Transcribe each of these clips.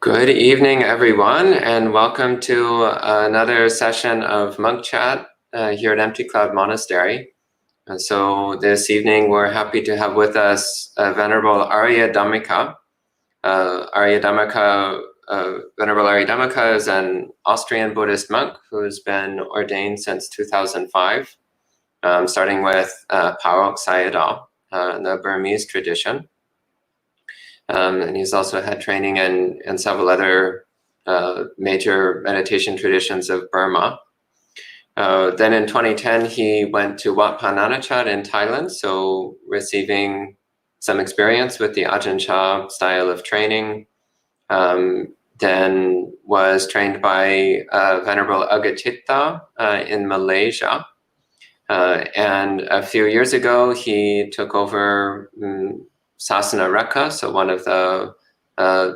Good evening, everyone, and welcome to another session of Monk Chat here at Empty Cloud Monastery. And so this evening, we're happy to have with us Venerable Ariyadhammika. Venerable Ariyadhammika is an Austrian Buddhist monk who's been ordained since 2005, starting with Pawok Sayadaw in the Burmese tradition. And he's also had training in several other major meditation traditions of Burma. Then in 2010, he went to Wat Pah Nanachat in Thailand, so receiving some experience with the Ajahn Chah style of training. Then was trained by Venerable Agachitta in Malaysia. And a few years ago, he took over Sasana Rakkha, so one of the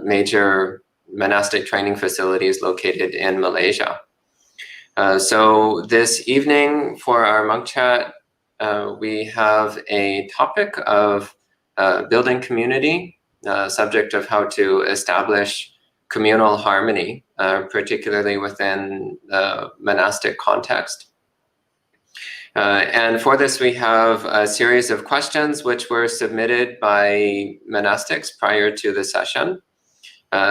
major monastic training facilities located in Malaysia. So this evening for our monk chat, we have a topic of building community, subject of how to establish communal harmony, particularly within the monastic context. And for this, we have a series of questions which were submitted by monastics prior to the session.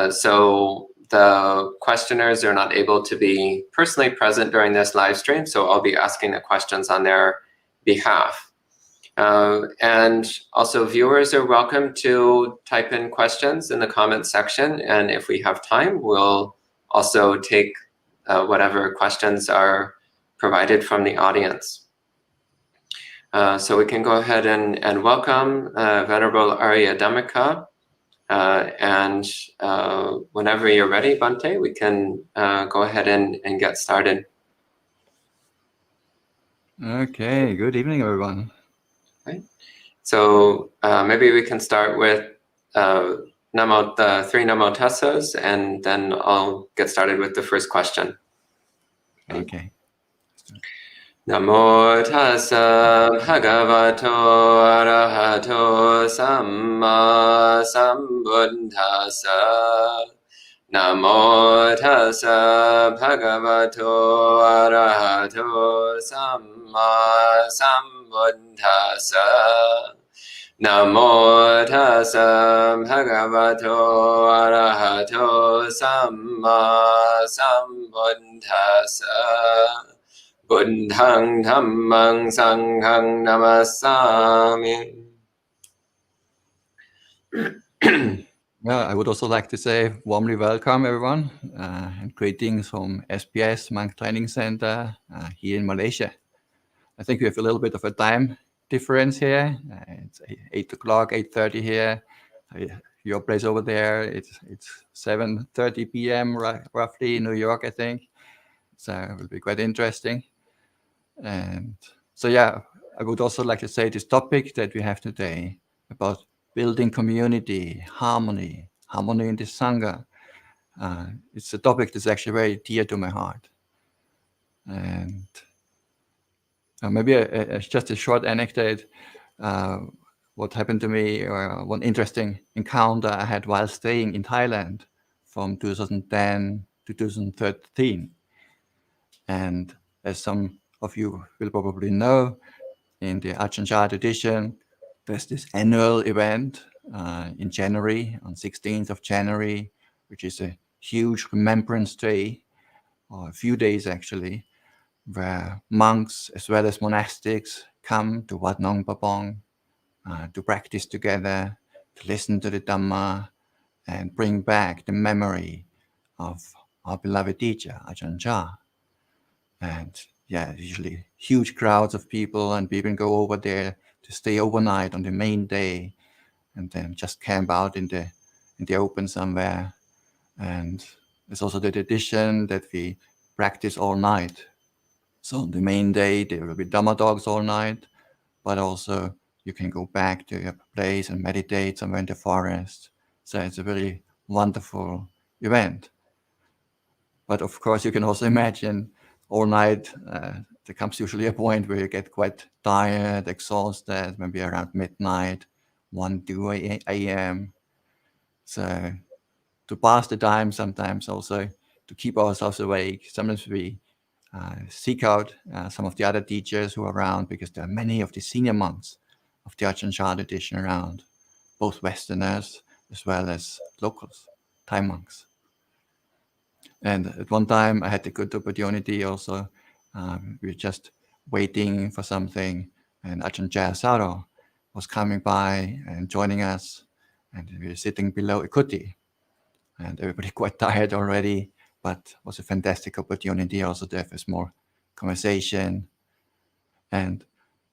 So the questioners are not able to be personally present during this live stream, so I'll be asking the questions on their behalf. And also viewers are welcome to type in questions in the comments section, and if we have time, we'll also take whatever questions are provided from the audience. So we can go ahead and welcome Venerable Ariyadhammika. And whenever you're ready, Bhante, we can go ahead and get started. Okay, good evening, everyone. Right. So maybe we can start with the three Namo Tassas, and then I'll get started with the first question. Okay. Namo tassa bhagavato arahato samma sambuddhassa. Namo tassa bhagavato arahato samma sambuddhassa. Namo tassa bhagavato arahato samma sambuddhassa. Buddhang dhammang sanghang namassami. Yeah, I would also like to say warmly welcome, everyone, and greetings from SPS Monk Training Center here in Malaysia. I think we have a little bit of a time difference here. It's 8 o'clock, 8:30 here. Your place over there, it's 7:30 p.m. roughly in New York, I think. So it will be quite interesting. And so, yeah, I would also like to say this topic that we have today about building community, harmony in the Sangha. It's a topic that's actually very dear to my heart. And maybe just a short anecdote. What happened to me, or one interesting encounter I had while staying in Thailand from 2010 to 2013. And as some of you will probably know, in the Ajahn Chah tradition, there's this annual event in January, on 16th of January, which is a huge remembrance day, or a few days actually, where monks as well as monastics come to Wat Nong Pabong to practice together, to listen to the Dhamma, and bring back the memory of our beloved teacher, Ajahn Chah. And yeah, usually huge crowds of people, and people go over there to stay overnight on the main day, and then just camp out in the open somewhere. And there's also the tradition that we practice all night. So on the main day, there will be Dhamma talks all night, but also you can go back to your place and meditate somewhere in the forest. So it's a very wonderful event. But of course, you can also imagine all night, there comes usually a point where you get quite tired, exhausted, maybe around midnight, 1, 2 a.m. So to pass the time, sometimes also to keep ourselves awake. Sometimes we seek out some of the other teachers who are around, because there are many of the senior monks of the Ajahn Chah tradition around, both Westerners as well as locals, Thai monks. And at one time I had the good opportunity also, we were just waiting for something, and Ajahn Jayasaro was coming by and joining us, and we were sitting below a kuti, and everybody quite tired already, but it was a fantastic opportunity also to have a small conversation. And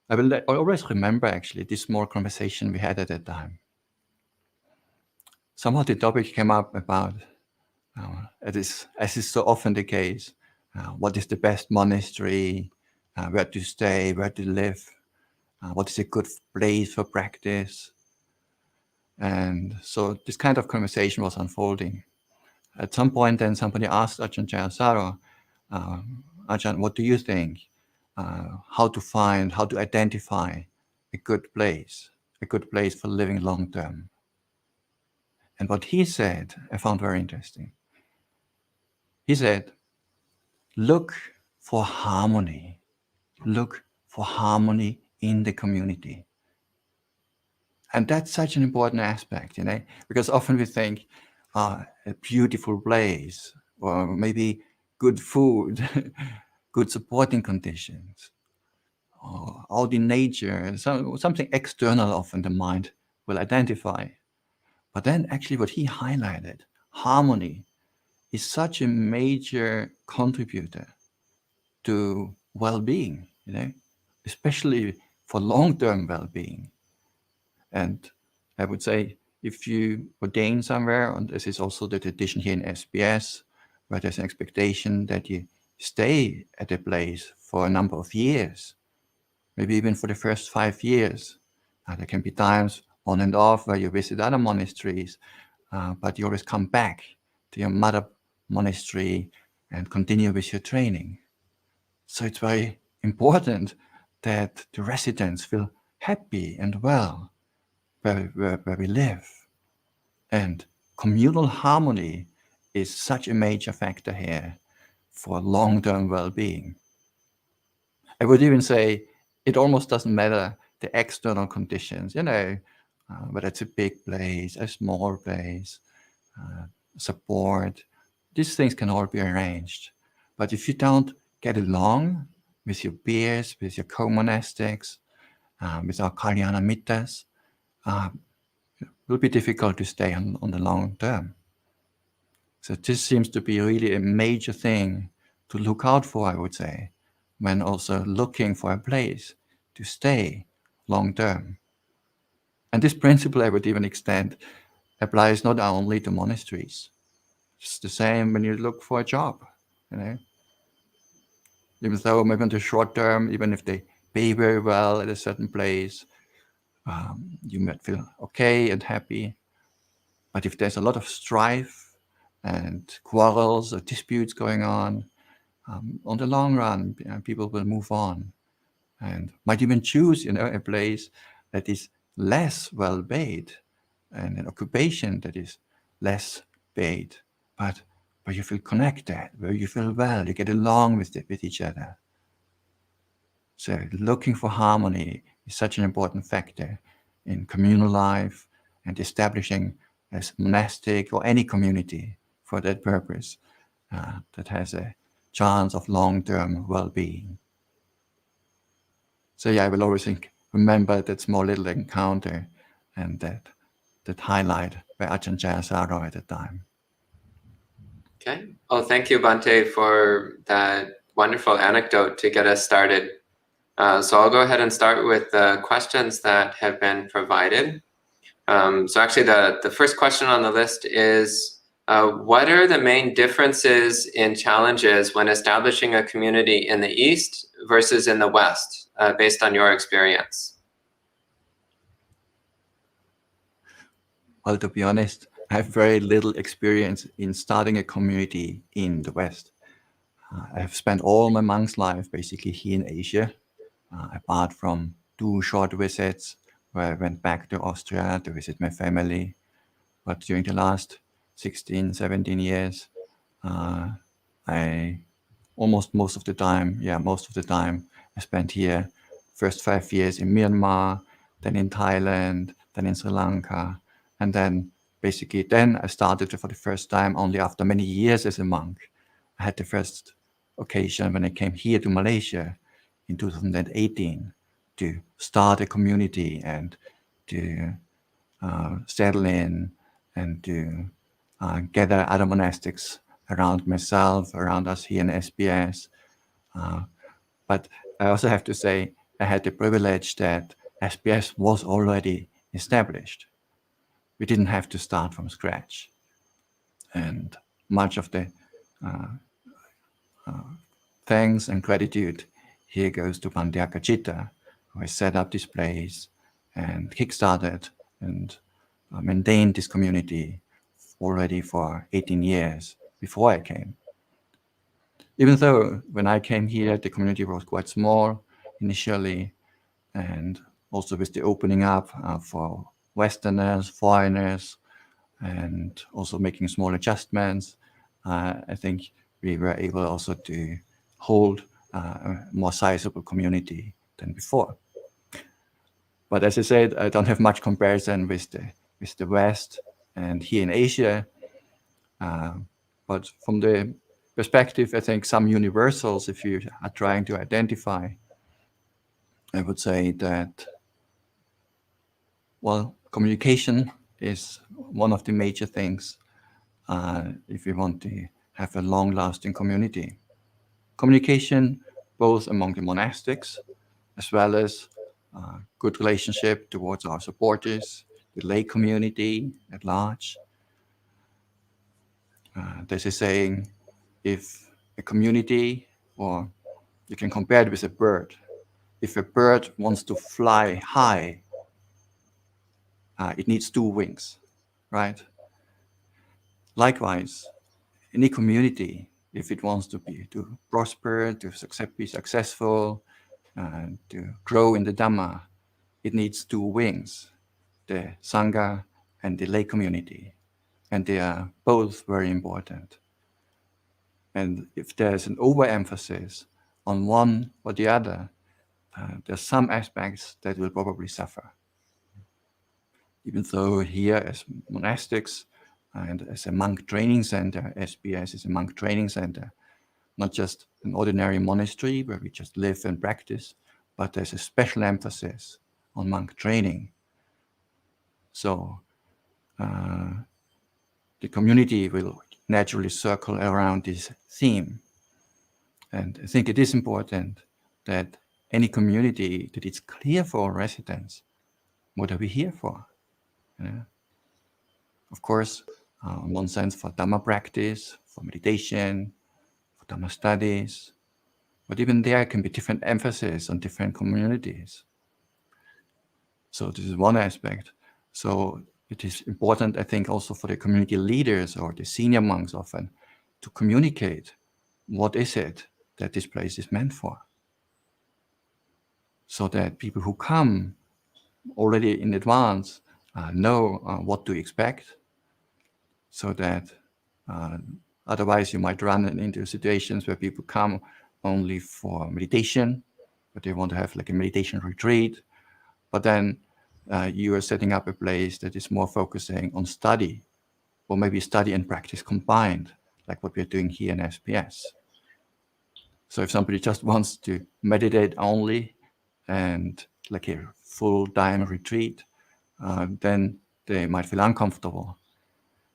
I always remember actually this small conversation we had at that time. Somehow the topic came up about, as is so often the case, what is the best monastery, where to stay, where to live, what is a good place for practice. And so this kind of conversation was unfolding. At some point then somebody asked Ajahn Jayasaro, Ajahn, what do you think? How to identify a good place for living long term. And what he said, I found very interesting. He said, look for harmony. Look for harmony in the community. And that's such an important aspect, because often we think a beautiful place, or maybe good food, good supporting conditions, or all the nature, something external often the mind will identify. But then actually what he highlighted, harmony, is such a major contributor to well-being, especially for long-term well-being. And I would say, if you ordain somewhere, and this is also the tradition here in SBS, where there's an expectation that you stay at a place for a number of years, maybe even for the first 5 years. There can be times on and off where you visit other monasteries, but you always come back to your mother monastery and continue with your training. So it's very important that the residents feel happy and well where we live. And communal harmony is such a major factor here for long-term well-being. I would even say it almost doesn't matter the external conditions, whether it's a big place, a small place, support. These things can all be arranged. But if you don't get along with your peers, with your co-monastics, with our Kalyana Mittas, it will be difficult to stay on the long term. So this seems to be really a major thing to look out for, I would say, when also looking for a place to stay long term. And this principle, I would even extend, applies not only to monasteries. It's the same when you look for a job, Even though maybe in the short term, even if they pay very well at a certain place, you might feel okay and happy. But if there's a lot of strife and quarrels or disputes going on the long run, people will move on and might even choose, a place that is less well paid and an occupation that is less paid, but where you feel connected, where you feel well, you get along with each other. So looking for harmony is such an important factor in communal life and establishing a monastic or any community for that purpose that has a chance of long-term well-being. So I will always remember that small little encounter and that highlight by Ajahn Jayasaro at the time. Okay. Well, thank you, Bhante, for that wonderful anecdote to get us started. So I'll go ahead and start with the questions that have been provided. So actually the first question on the list is, what are the main differences in challenges when establishing a community in the East versus in the West, based on your experience? Well, to be honest, I have very little experience in starting a community in the West. I have spent all my monk's life basically here in Asia, apart from 2 short visits where I went back to Austria to visit my family. But during the last 16, 17 years. I most of the time I spent here. First 5 years in Myanmar, then in Thailand, then in Sri Lanka, and then basically then I started for the first time only after many years as a monk. I had the first occasion when I came here to Malaysia in 2018 to start a community and to settle in and to gather other monastics around myself, around us here in SBS. But I also have to say I had the privilege that SBS was already established. We didn't have to start from scratch. And much of the thanks and gratitude here goes to Bhante Akachita, who has set up this place and kickstarted and maintained this community already for 18 years before I came. Even though when I came here, the community was quite small initially, and also with the opening up for Westerners, foreigners, and also making small adjustments, I think we were able also to hold a more sizable community than before. But as I said, I don't have much comparison with the West and here in Asia. But from the perspective, I think some universals, if you are trying to identify, I would say that, well, communication is one of the major things if we want to have a long-lasting community. Communication both among the monastics as well as good relationship towards our supporters, the lay community at large. There's a saying, if a community, or you can compare it with a bird, if a bird wants to fly high, it needs 2 wings, right? Likewise, any community, if it wants to prosper, to be successful, to grow in the Dhamma, it needs 2 wings, the Sangha and the lay community. And they are both very important. And if there's an overemphasis on one or the other, there's some aspects that will probably suffer. Even though here as monastics and as a monk training center, SBS is a monk training center, not just an ordinary monastery where we just live and practice, but there's a special emphasis on monk training. So the community will naturally circle around this theme. And I think it is important that any community, that it's clear for all residents, what are we here for? Of course, in one sense for Dhamma practice, for meditation, for Dhamma studies, but even there can be different emphasis on different communities. So this is one aspect. So it is important, I think, also for the community leaders or the senior monks often to communicate what is it that this place is meant for, so that people who come already in advance know what to expect, so that otherwise you might run into situations where people come only for meditation, but they want to have like a meditation retreat, but then you are setting up a place that is more focusing on study, or maybe study and practice combined, like what we're doing here in SPS. So if somebody just wants to meditate only and like a full-time retreat, then they might feel uncomfortable.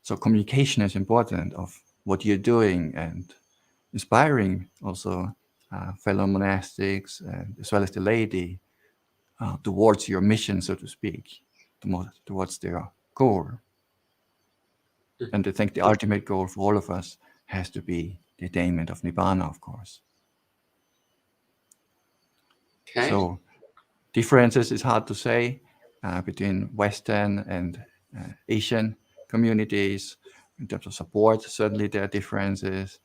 So communication is important of what you're doing and inspiring also fellow monastics as well as the laity towards your mission, so to speak, towards their goal. And I think the ultimate goal for all of us has to be the attainment of Nibbana, of course. Okay. So differences is hard to say between Western and Asian communities. In terms of support, certainly there are differences,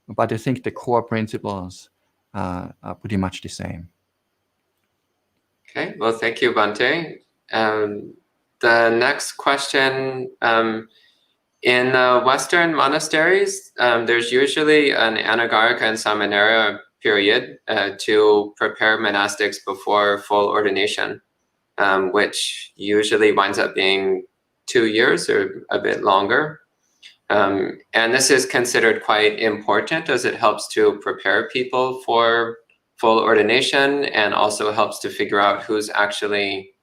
but I think the core principles are pretty much the same. Okay, well, thank you, Bhante. The next question In Western monasteries, there's usually an anagarika and samanera period to prepare monastics before full ordination, which usually winds up being 2 years or a bit longer. And this is considered quite important as it helps to prepare people for full ordination and also helps to figure out who's actually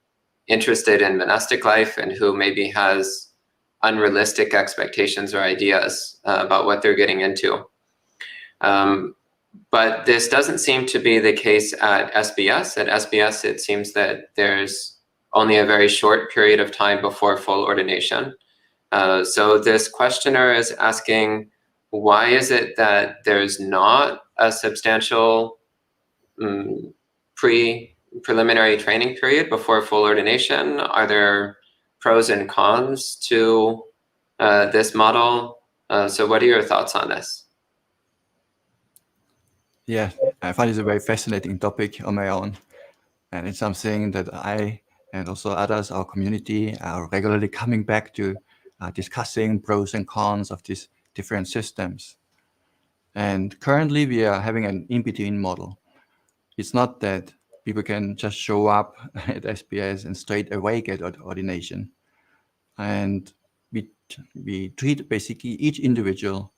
interested in monastic life and who maybe has unrealistic expectations or ideas about what they're getting into. But this doesn't seem to be the case at SBS. At SBS, it seems that there's only a very short period of time before full ordination. So this questioner is asking, why is it that there's not a substantial preliminary training period before full ordination? Are there pros and cons to this model? So what are your thoughts on this? Yeah, I find it a very fascinating topic on my own. And it's something that I and also others, our community, are regularly coming back to discussing pros and cons of these different systems. And currently we are having an in-between model. It's not that people can just show up at SPS and straight away get ordination. And we treat basically each individual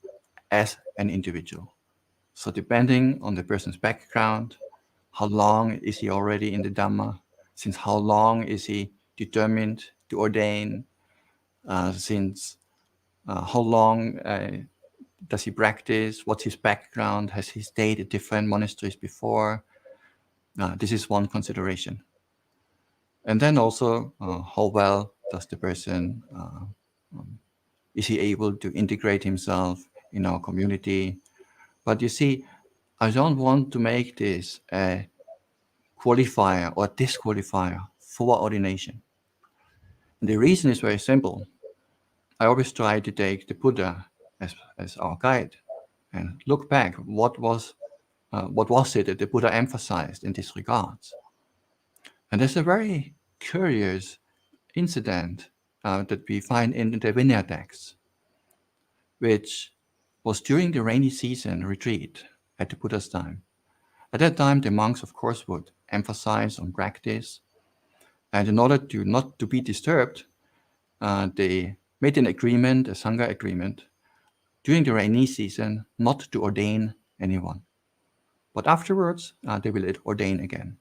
as an individual. So depending on the person's background, how long is he already in the Dhamma? Since how long is he determined to ordain? Since how long does he practice? What's his background? Has he stayed at different monasteries before? This is one consideration. And then also, how well does the person, is he able to integrate himself in our community? But you see, I don't want to make this a qualifier or disqualifier for ordination. And the reason is very simple. I always try to take the Buddha as our guide and look back, what was it that the Buddha emphasized in this regard? And there's a very curious incident that we find in the Vinaya texts, which was during the rainy season retreat at the Buddha's time. At that time, the monks, of course, would emphasize on practice. And in order to not to be disturbed, they made an agreement, a Sangha agreement, during the rainy season not to ordain anyone. But afterwards, they will ordain again.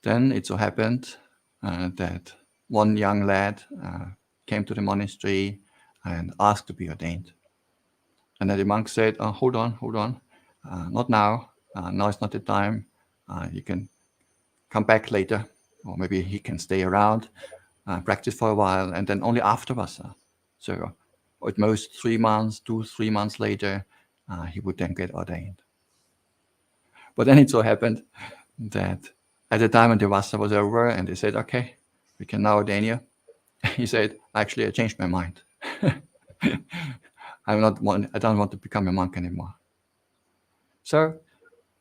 Then it so happened that one young lad came to the monastery and asked to be ordained. And then the monk said, hold on, not now. Now is not the time. You can come back later, or maybe he can stay around, practice for a while, and then only afterwards. So at most 3 months, 2-3 months later, he would then get ordained. But then it so happened that at the time when the Vassa was over and they said, okay, we can now ordain you, he said, actually, I changed my mind. I don't want to become a monk anymore. So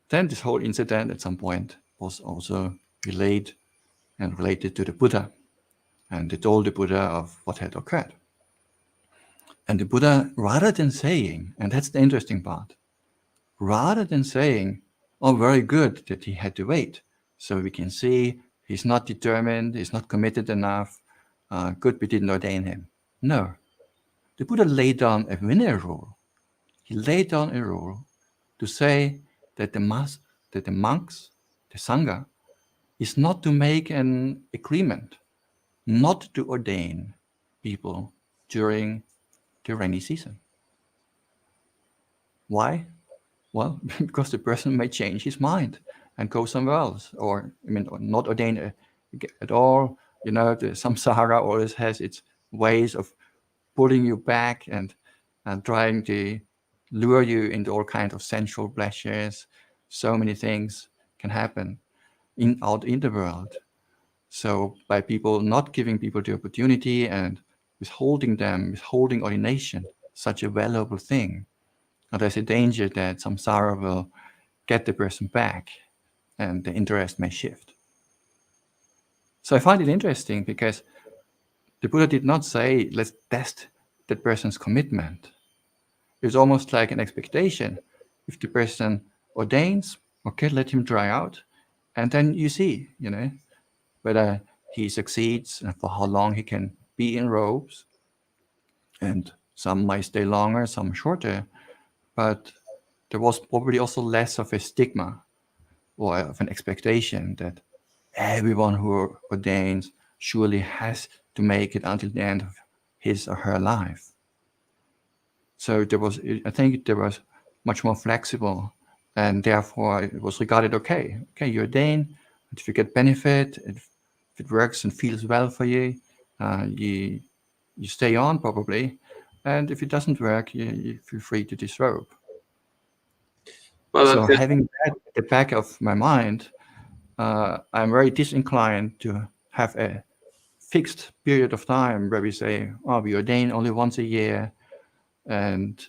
then this whole incident at some point was also related to the Buddha. And they told the Buddha of what had occurred. And the Buddha, rather than saying, and that's the interesting part, rather than saying, oh, very good that he had to wait, so we can see he's not determined, he's not committed enough, good we didn't ordain him. No. The Buddha laid down a Vinaya rule. He laid down a rule to say that the monks, the Sangha, is not to make an agreement not to ordain people during the rainy season. Why? Well, because the person may change his mind and go somewhere else, or not ordain at all. The samsara always has its ways of pulling you back and trying to lure you into all kinds of sensual pleasures. So many things can happen out in the world. So by people not giving people the opportunity and withholding ordination, such a valuable thing, there's a danger that samsara will get the person back and the interest may shift. So I find it interesting because the Buddha did not say, let's test that person's commitment. It's almost like an expectation. If the person ordains, okay, let him try out. And then you see, whether he succeeds and for how long he can be in robes. And some might stay longer, some shorter. But there was probably also less of a stigma or of an expectation that everyone who ordains surely has to make it until the end of his or her life. So I think there was much more flexible, and therefore it was regarded, okay, you ordain, if you get benefit, if it works and feels well for you, you stay on probably, and if it doesn't work, you feel free to disrobe. Well, so having that at the back of my mind, I'm very disinclined to have a fixed period of time where we say, we ordain only once a year, and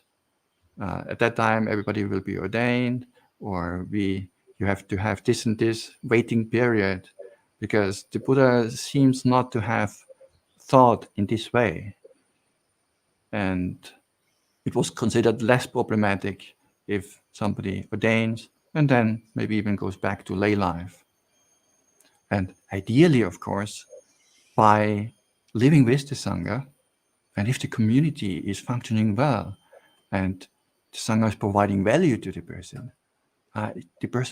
at that time everybody will be ordained, or you have to have this and this waiting period, because the Buddha seems not to have thought in this way. And it was considered less problematic if somebody ordains and then maybe even goes back to lay life. And ideally, of course, by living with the Sangha, and if the community is functioning well and the Sangha is providing value to the person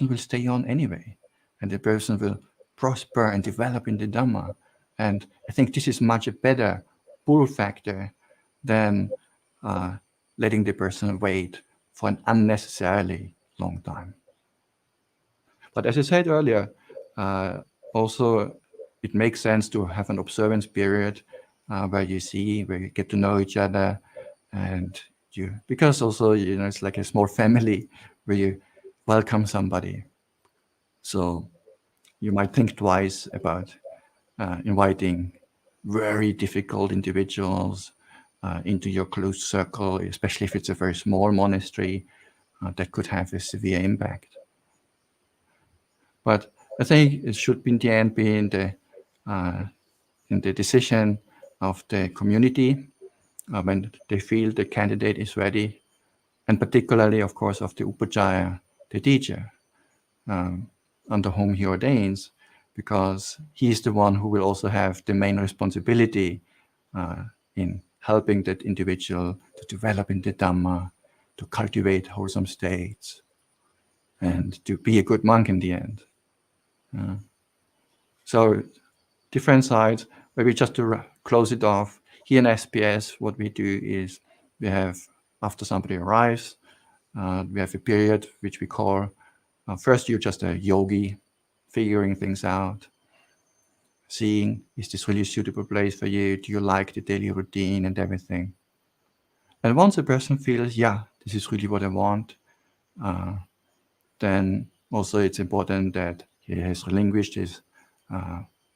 will stay on anyway, and the person will prosper and develop in the Dhamma. And I think this is much a better pull factor than letting the person wait for an unnecessarily long time. But as I said earlier, also it makes sense to have an observance period where you get to know each other, and because also it's like a small family where you welcome somebody. So you might think twice about inviting very difficult individuals into your close circle, especially if it's a very small monastery that could have a severe impact. But I think it should in the end be in the decision of the community when they feel the candidate is ready, and particularly, of course, of the upajjhaya, the teacher, under whom he ordains, because he is the one who will also have the main responsibility in helping that individual to develop in the Dhamma, to cultivate wholesome states, and to be a good monk in the end. So different sides. Maybe just to close it off, here in SPS, what we do is we have, after somebody arrives, we have a period which we call, first you're just a yogi, figuring things out, seeing, is this really a suitable place for you? Do you like the daily routine and everything? And once a person feels, yeah, this is really what I want, then also it's important that he has relinquished his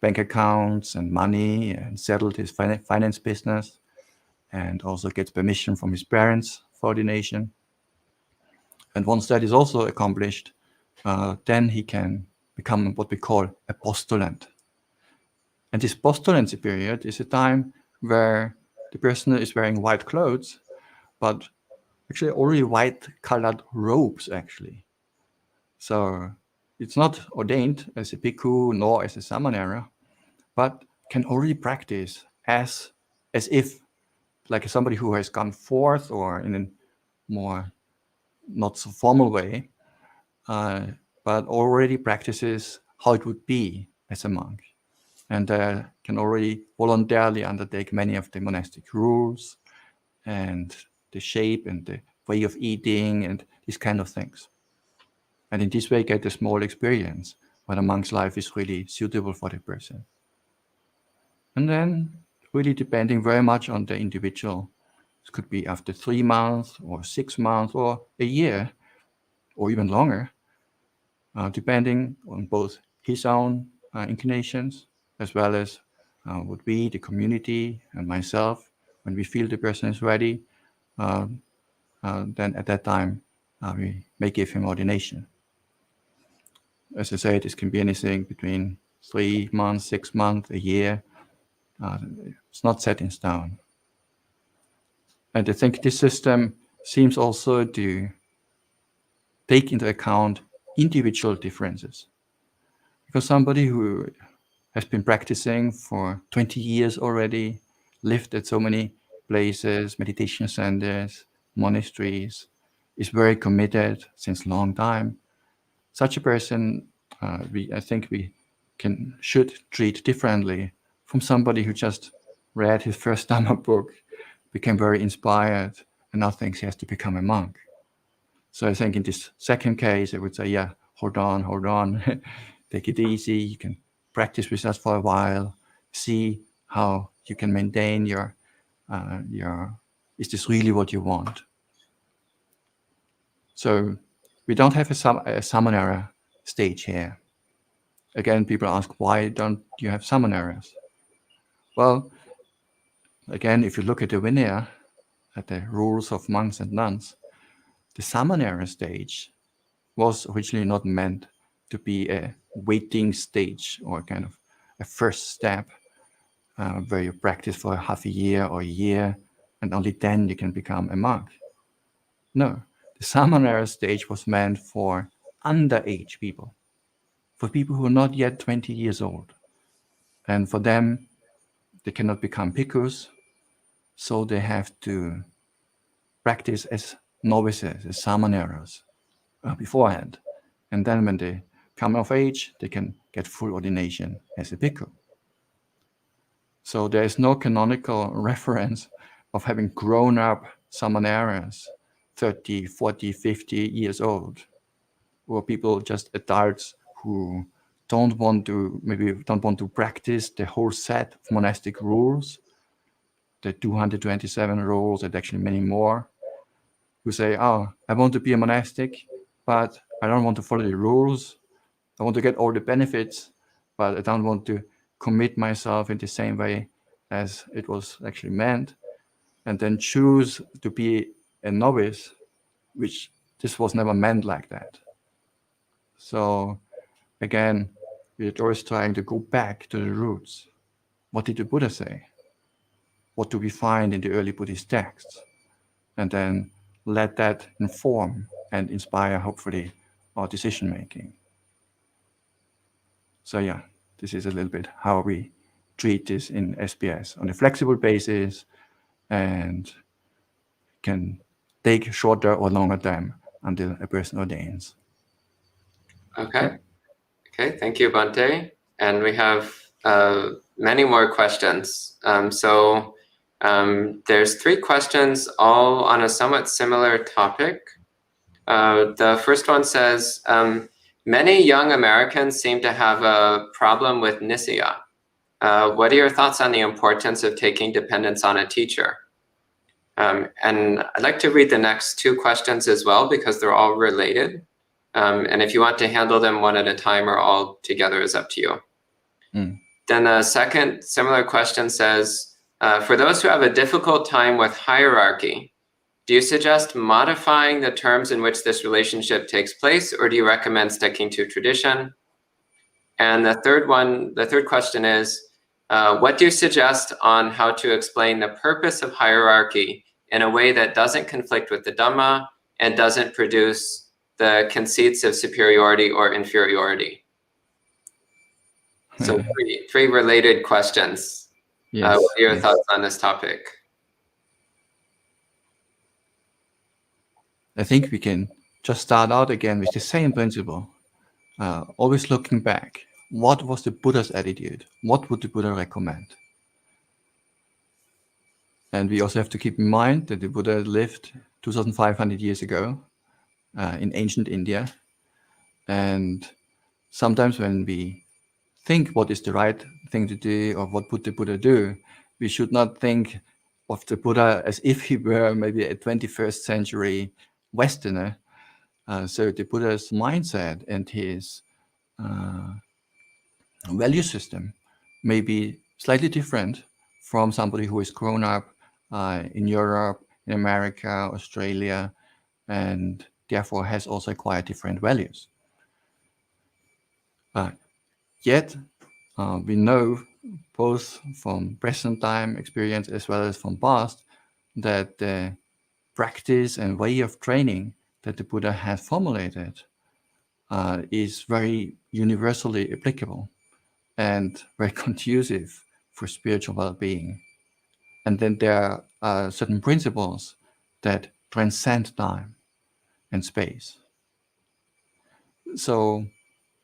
bank accounts and money and settled his finance business, and also gets permission from his parents for ordination. And once that is also accomplished, then he can become what we call a postulant. And this postulancy period is a time where the person is wearing white clothes, but actually already white-colored robes, actually. So it's not ordained as a bhikkhu nor as a samanera, but can already practice as if like somebody who has gone forth, or in a more not so formal way, but already practices how it would be as a monk, and can already voluntarily undertake many of the monastic rules and the shape and the way of eating and these kind of things. And in this way get a small experience when a monk's life is really suitable for the person. And then really depending very much on the individual, it could be after 3 months or 6 months or a year or even longer, depending on both his own inclinations as well as would be the community and myself. When we feel the person is ready, then at that time we may give him ordination. As I said, this can be anything between 3 months, 6 months, a year. It's not set in stone. And I think this system seems also to take into account individual differences. Because somebody who has been practicing for 20 years already, lived at so many places, meditation centers, monasteries, is very committed since a long time. Such a person, I think we should treat differently from somebody who just read his first Dhamma book, became very inspired, and now thinks he has to become a monk. So I think in this second case, I would say, yeah, hold on, take it easy. You can practice with us for a while, see how you can maintain your, is this really what you want? So we don't have a samanera stage here. Again, people ask, why don't you have samaneras? Well, again, if you look at the Vinaya, at the rules of monks and nuns, the samanera stage was originally not meant to be a waiting stage or kind of a first step where you practice for half a year or a year and only then you can become a monk. No, the samanera stage was meant for underage people, for people who are not yet 20 years old. And for them, they cannot become bhikkhus, so they have to practice as novices, as samaneras beforehand. And then when they come of age, they can get full ordination as a bhikkhu. So there is no canonical reference of having grown up samaneras, 30, 40, 50 years old, or people just adults who don't want to practice the whole set of monastic rules, the 227 rules and actually many more, who say, oh, I want to be a monastic, but I don't want to follow the rules. I want to get all the benefits, but I don't want to commit myself in the same way as it was actually meant, and then choose to be a novice, which this was never meant like that. So again, we're always trying to go back to the roots. What did the Buddha say? What do we find in the early Buddhist texts? And then let that inform and inspire, hopefully, our decision making. So yeah, this is a little bit how we treat this in SPS on a flexible basis and can take shorter or longer time until a person ordains. Okay. Okay, thank you, Bhante. And we have many more questions. There's 3 questions, all on a somewhat similar topic. The first one says, many young Americans seem to have a problem with Nisaya. What are your thoughts on the importance of taking dependence on a teacher? And I'd like to read the next 2 questions as well, because they're all related. And if you want to handle them one at a time or all together is up to you. Then the second similar question says, for those who have a difficult time with hierarchy, do you suggest modifying the terms in which this relationship takes place, or do you recommend sticking to tradition? And the third question is, what do you suggest on how to explain the purpose of hierarchy in a way that doesn't conflict with the Dhamma and doesn't produce the conceits of superiority or inferiority? So 3 related questions. Yes, what are your thoughts on this topic? I think we can just start out again with the same principle. Always looking back. What was the Buddha's attitude? What would the Buddha recommend? And we also have to keep in mind that the Buddha lived 2,500 years ago in ancient India. And sometimes when we think what is the right thing to do or what would the Buddha do, we should not think of the Buddha as if he were maybe a 21st century Westerner. So the Buddha's mindset and his value system may be slightly different from somebody who is grown up in Europe, in America, Australia, and therefore has also acquired different values. Yet we know both from present time experience as well as from past, that the practice and way of training that the Buddha has formulated is very universally applicable and very conducive for spiritual well-being. And then there are certain principles that transcend time and space. So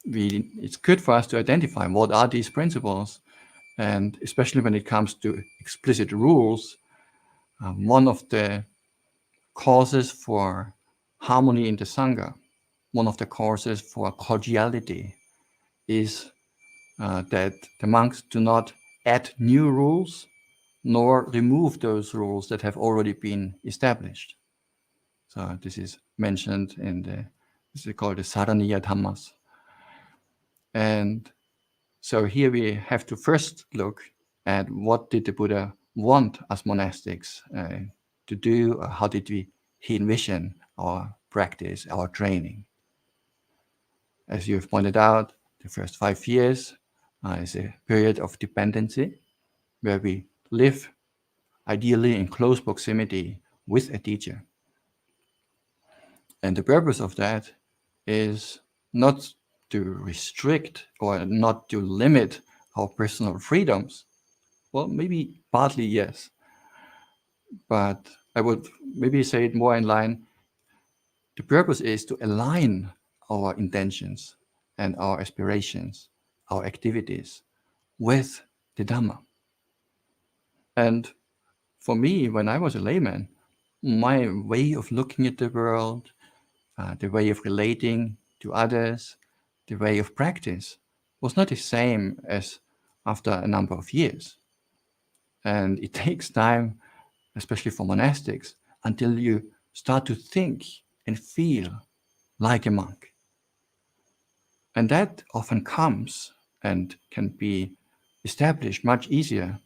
it's good for us to identify what are these principles, and especially when it comes to explicit rules, one of the causes for harmony in the Sangha, one of the causes for cordiality is that the monks do not add new rules nor remove those rules that have already been established. So this is mentioned in this is called the Saraniya Dhammas. And so here we have to first look at what did the Buddha want us monastics to do, or how did he envision our practice, our training. As you have pointed out, the first 5 years is a period of dependency where we live ideally in close proximity with a teacher. And the purpose of that is not to restrict or not to limit our personal freedoms. Well, maybe partly yes, but I would maybe say it more in line. The purpose is to align our intentions and our aspirations, our activities with the Dhamma. And for me, when I was a layman, my way of looking at the world, the way of relating to others, the way of practice was not the same as after a number of years. And it takes time, especially for monastics, until you start to think and feel like a monk. And that often comes and can be established much easier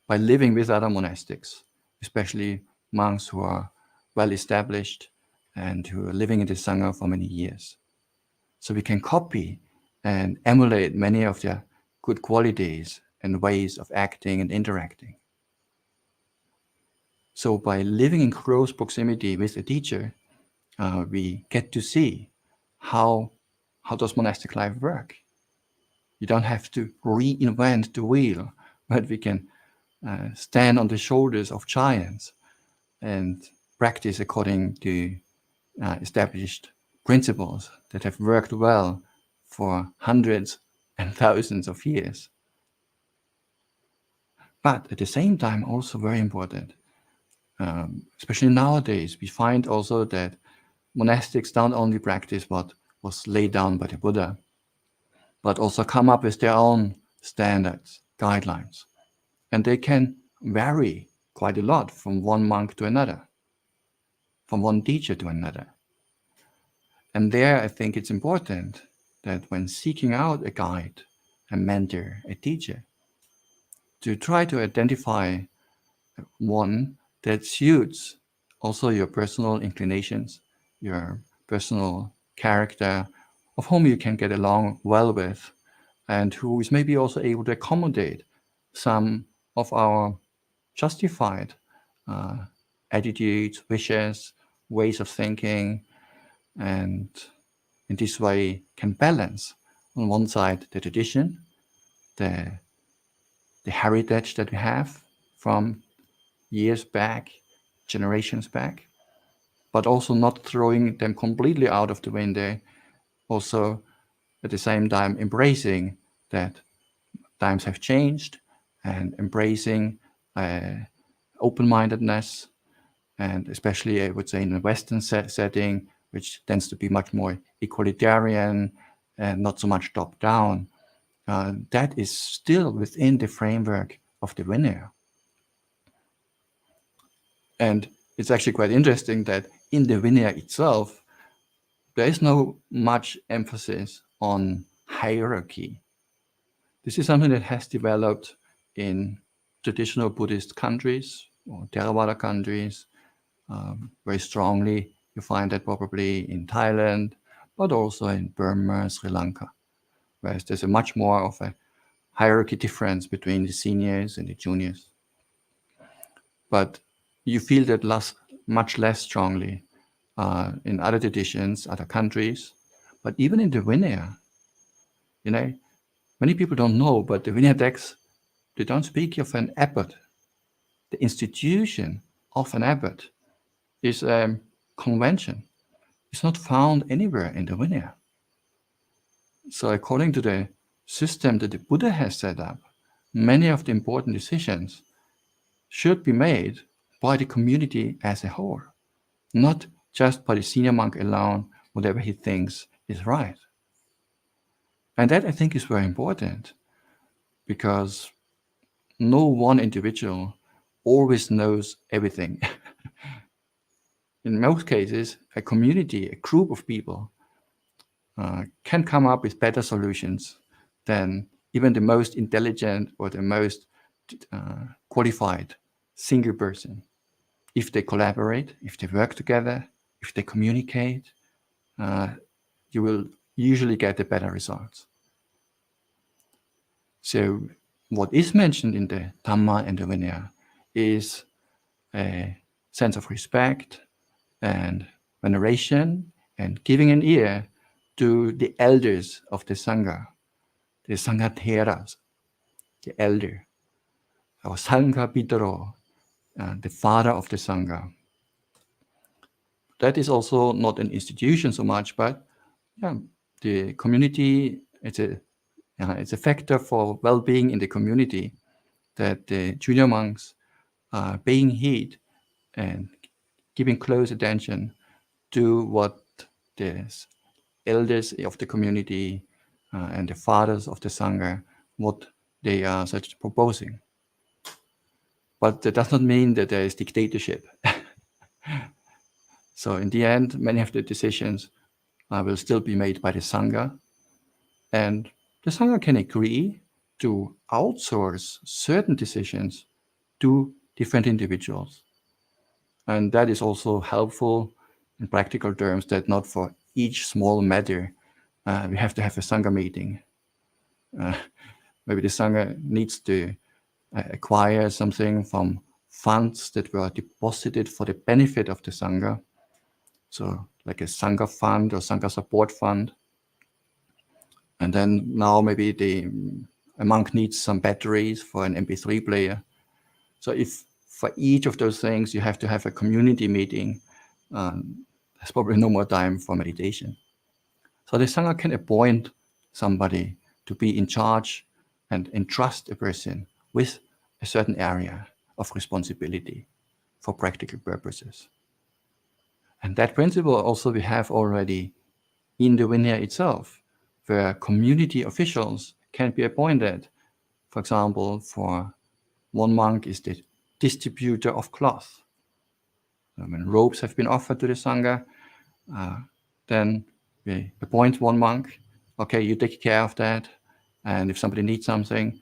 by living with other monastics, especially monks who are well established and who are living in the Sangha for many years. So we can copy and emulate many of their good qualities and ways of acting and interacting. So by living in close proximity with a teacher, we get to see how does monastic life work. You don't have to reinvent the wheel, but we can stand on the shoulders of giants and practice according to established principles that have worked well for hundreds and thousands of years. But at the same time, also very important, especially nowadays, we find also that monastics don't only practice what was laid down by the Buddha, but also come up with their own standards, guidelines. And they can vary quite a lot from one monk to another, from one teacher to another. And there I think it's important that when seeking out a guide, a mentor, a teacher, to try to identify one that suits also your personal inclinations, your personal character, of whom you can get along well with, and who is maybe also able to accommodate some of our justified attitudes, wishes, ways of thinking, and in this way can balance on one side the tradition, the heritage that we have from years back, generations back, but also not throwing them completely out of the window, also at the same time embracing that times have changed and embracing open-mindedness, and especially I would say in a Western setting, which tends to be much more equalitarian and not so much top-down, that is still within the framework of the Vinaya. And it's actually quite interesting that in the Vinaya itself, there is no much emphasis on hierarchy. This is something that has developed in traditional Buddhist countries or Theravada countries very strongly. You find that probably in Thailand, but also in Burma, Sri Lanka, whereas there's a much more of a hierarchy difference between the seniors and the juniors. But you feel that much less strongly in other traditions, other countries, but even in the Vinaya. Many people don't know, but the Vinaya texts, they don't speak of an abbot. The institution of an abbot is a convention. It's not found anywhere in the Vinaya. So according to the system that the Buddha has set up, many of the important decisions should be made by the community as a whole, not just by the senior monk alone, whatever he thinks is right. And that, I think, is very important, because no one individual always knows everything. In most cases, a community, a group of people can come up with better solutions than even the most intelligent or the most qualified single person. If they collaborate, if they work together, if they communicate, you will usually get the better results. So what is mentioned in the Dhamma and the Vinaya is a sense of respect and veneration and giving an ear to the elders of the Sangha, the Sanghatheras, the elder, or Sangha Pitaro, the father of the Sangha. That is also not an institution so much, but the community, it's a factor for well-being in the community, that the junior monks are paying heed and giving close attention to what the elders of the community and the fathers of the Sangha, what they are such proposing. But that does not mean that there is dictatorship. So in the end, many of the decisions will still be made by the Sangha, and the Sangha can agree to outsource certain decisions to different individuals. And that is also helpful in practical terms, that not for each small matter we have to have a Sangha meeting. Maybe the Sangha needs to acquire something from funds that were deposited for the benefit of the Sangha. So like a Sangha fund or Sangha support fund. And then now maybe a monk needs some batteries for an MP3 player. So if for each of those things you have to have a community meeting, there's probably no more time for meditation. So the Sangha can appoint somebody to be in charge and entrust a person with a certain area of responsibility for practical purposes. And that principle also we have already in the Vinaya itself, where community officials can be appointed. For example, for one monk is the distributor of cloth. When robes have been offered to the Sangha, then we appoint one monk. Okay, you take care of that. And if somebody needs something,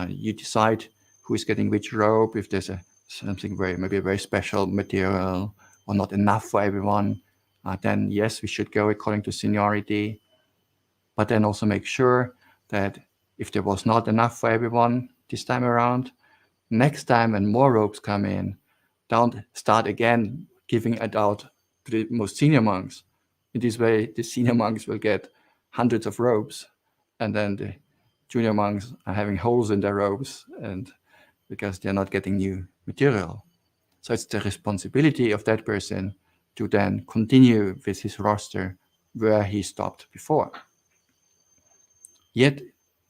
you decide who is getting which robe. If there's something maybe a very special material or not enough for everyone, then yes, we should go according to seniority. But then also make sure that if there was not enough for everyone this time around, next time when more robes come in, don't start again giving it out to the most senior monks. In this way, the senior monks will get hundreds of robes, and then the junior monks are having holes in their robes, and because they're not getting new material. So it's the responsibility of that person to then continue with his roster where he stopped before. Yet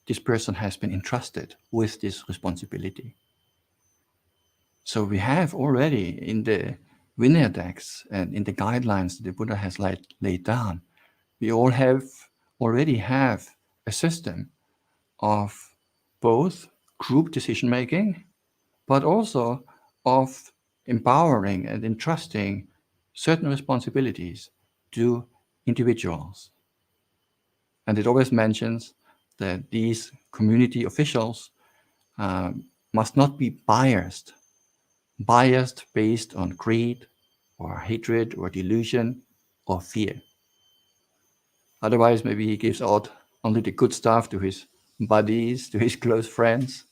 this person has been entrusted with this responsibility. So we have already in the Vinaya texts and in the guidelines that the Buddha has laid down, we already have a system of both group decision making, but also of empowering and entrusting certain responsibilities to individuals. And it always mentions that these community officials must not be biased based on greed or hatred or delusion or fear. Otherwise, maybe he gives out only the good stuff to his buddies, to his close friends.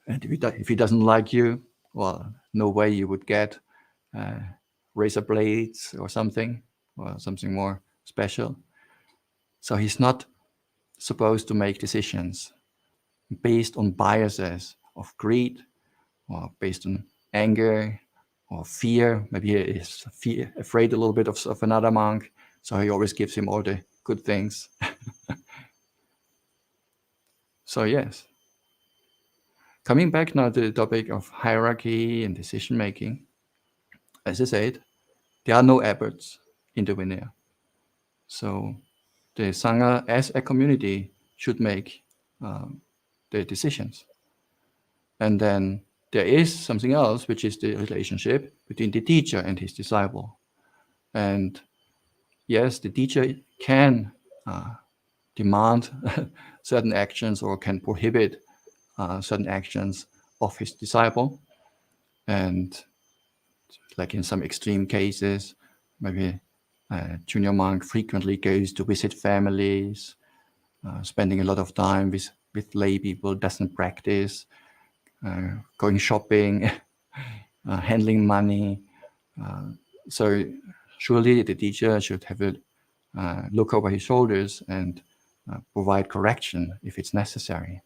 And if he doesn't like you, well, no way you would get razor blades or something more special. So he's not supposed to make decisions based on biases of greed or based on anger or fear. Maybe he is afraid a little bit of another monk, so he always gives him all the good things. So yes. Coming back now to the topic of hierarchy and decision making, as I said, there are no abbots in the Vinaya. So the Sangha as a community should make the decisions. And then there is something else, which is the relationship between the teacher and his disciple. And yes, the teacher can demand certain actions or can prohibit certain actions of his disciple. And like in some extreme cases, maybe a junior monk frequently goes to visit families, spending a lot of time with lay people, doesn't practice, going shopping, handling money. So surely the teacher should have a look over his shoulders and provide correction if it's necessary.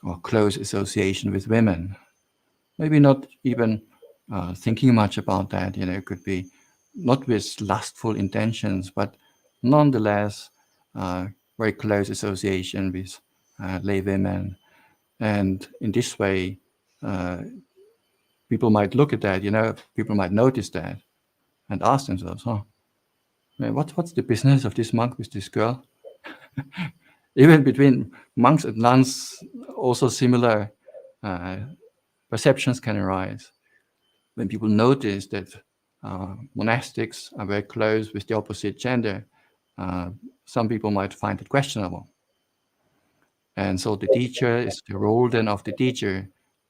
Or close association with women. Maybe not even thinking much about that. It could be not with lustful intentions, but nonetheless very close association with lay women. And in this way, people might look at that, people might notice that and ask themselves, what's the business of this monk with this girl? Even between monks and nuns, also similar perceptions can arise. When people notice that monastics are very close with the opposite gender, some people might find it questionable. And so the teacher is the role then of the teacher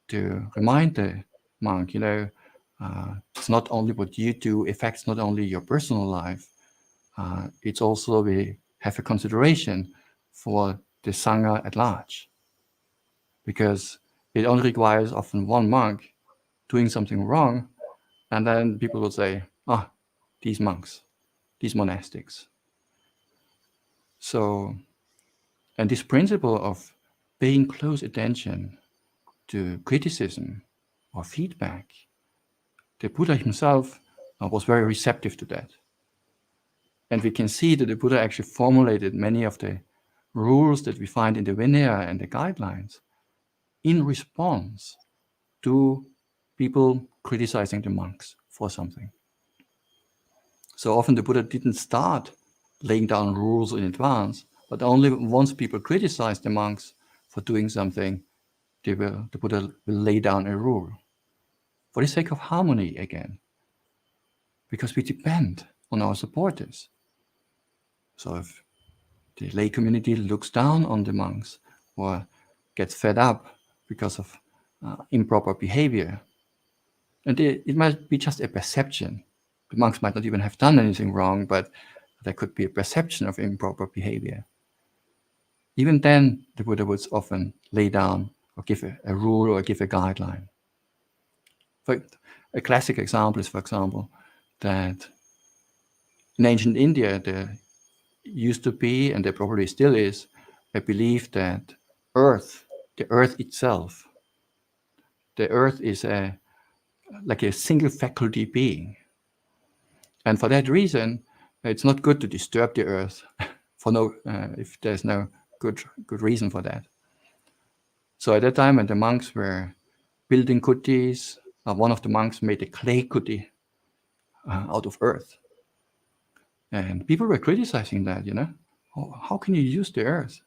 to remind the monk, it's not only what you do affects not only your personal life, it's also we have a consideration for the Sangha at large. Because it only requires often one monk doing something wrong, and then people will say, these monks, these monastics. So, and this principle of paying close attention to criticism or feedback, the Buddha himself was very receptive to that. And we can see that the Buddha actually formulated many of the rules that we find in the Vinaya and the guidelines in response to people criticizing the monks for something. So often the Buddha didn't start laying down rules in advance, but only once people criticize the monks for doing something, the Buddha will lay down a rule. For the sake of harmony again. Because we depend on our supporters. So if the lay community looks down on the monks or gets fed up because of improper behavior, and it might be just a perception. The monks might not even have done anything wrong, but there could be a perception of improper behavior. Even then, the Buddha would often lay down or give a rule or give a guideline. A classic example is, for example, that in ancient India, there used to be, and there probably still is, a belief that the earth itself, the earth is like a single faculty being. And for that reason, it's not good to disturb the earth if there's no good reason for that. So at that time, when the monks were building kutis, one of the monks made a clay kuti out of earth. And people were criticizing that, how can you use the earth?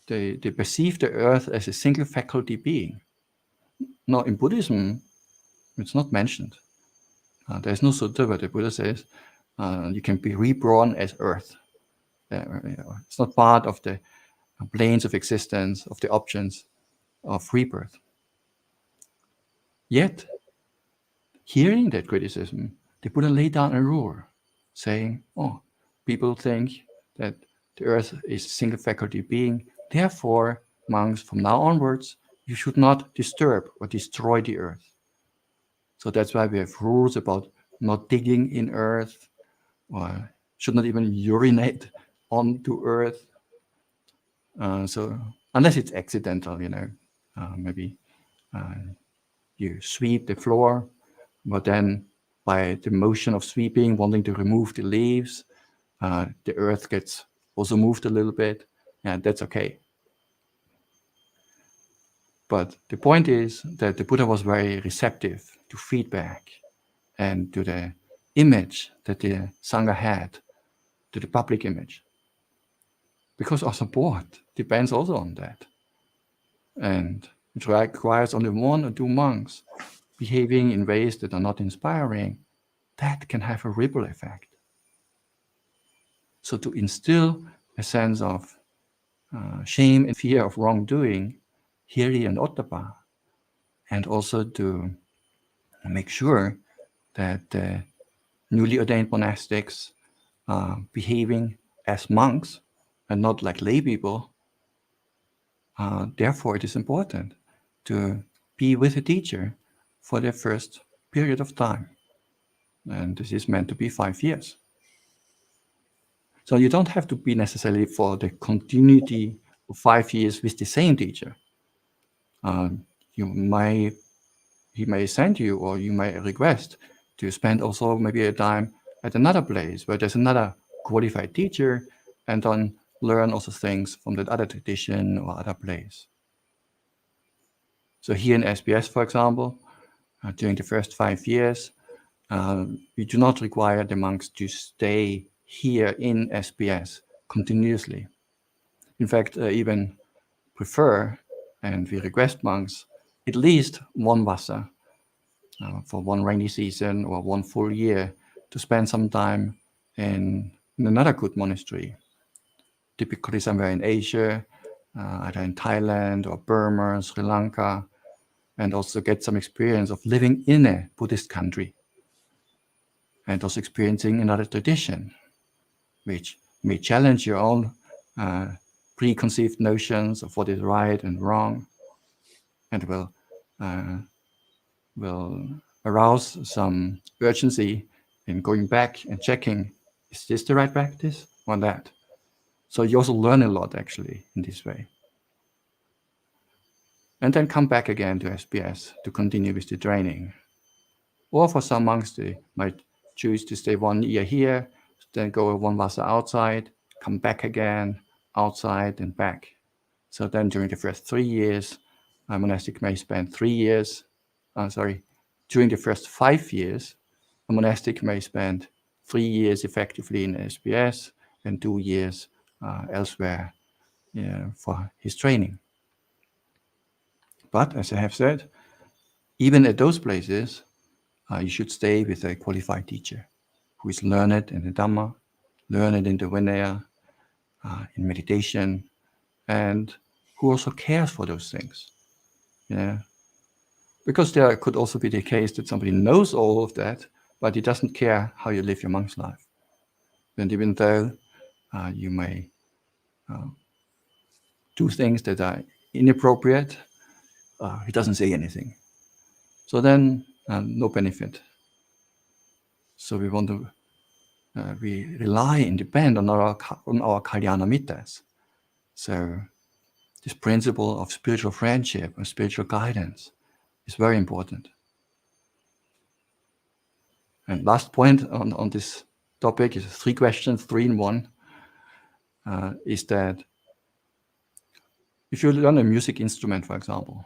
They perceive the earth as a single faculty being. No, in Buddhism, it's not mentioned. There's no sutta where the Buddha says you can be reborn as earth. It's not part of the planes of existence, of the options of rebirth. Yet, hearing that criticism, the Buddha laid down a rule, saying, people think that the earth is a single faculty being, Therefore, monks, from now onwards, you should not disturb or destroy the earth. So that's why we have rules about not digging in earth, or should not even urinate onto earth. So unless it's accidental, maybe you sweep the floor, but then by the motion of sweeping, wanting to remove the leaves, the earth gets also moved a little bit, and that's okay. But the point is that the Buddha was very receptive to feedback and to the image that the Sangha had, to the public image. Because our support depends also on that. And it requires only 1 or 2 monks behaving in ways that are not inspiring. That can have a ripple effect. So to instill a sense of shame and fear of wrongdoing, hiri and ottappa, and also to make sure that the newly ordained monastics are behaving as monks and not like lay people. Therefore, it is important to be with a teacher for the first period of time. And this is meant to be 5 years. So you don't have to be necessarily for the continuity of 5 years with the same teacher. He may send you, or you may request to spend also maybe a time at another place where there's another qualified teacher, and then learn also things from that other tradition or other place. So here in SBS, for example, during the first 5 years, we do not require the monks to stay here in SBS continuously. In fact, even prefer, and we request monks, at least 1 vasa for 1 rainy season or 1 full year to spend some time in another good monastery, typically somewhere in Asia, either in Thailand or Burma, Sri Lanka, and also get some experience of living in a Buddhist country, and also experiencing another tradition, which may challenge your own preconceived notions of what is right and wrong, and will arouse some urgency in going back and checking, is this the right practice or that? So you also learn a lot actually in this way. And then come back again to SBS to continue with the training. Or for some monks, they might choose to stay 1 year here, then go 1 vasa outside, come back again, outside and back. So then during the first 3 years, a monastic may spend 3 years, during the first 5 years, a monastic may spend 3 years effectively in SBS and 2 years elsewhere for his training. But as I have said, even at those places, you should stay with a qualified teacher who is learned in the Dhamma, learned in the Vinaya, in meditation, and who also cares for those things. Because there could also be the case that somebody knows all of that, but he doesn't care how you live your monk's life. And even though you may do things that are inappropriate, he doesn't say anything. So then, no benefit. So we want to, we rely and depend on our Kalyana Mittas. So this principle of spiritual friendship and spiritual guidance is very important. And last point on this topic is 3 questions, 3 in 1, is that if you learn a music instrument, for example,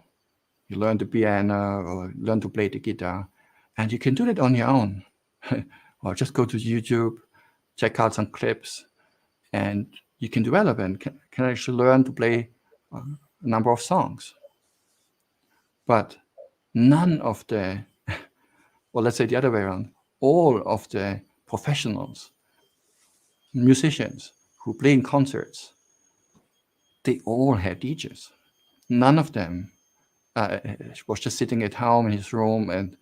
you learn the piano or learn to play the guitar, and you can do that on your own. Or just go to YouTube, check out some clips, and you can develop and can actually learn to play a number of songs. But none of the, or let's say the other way around, all of the professionals, musicians who play in concerts, they all had teachers. None of them was just sitting at home in his room and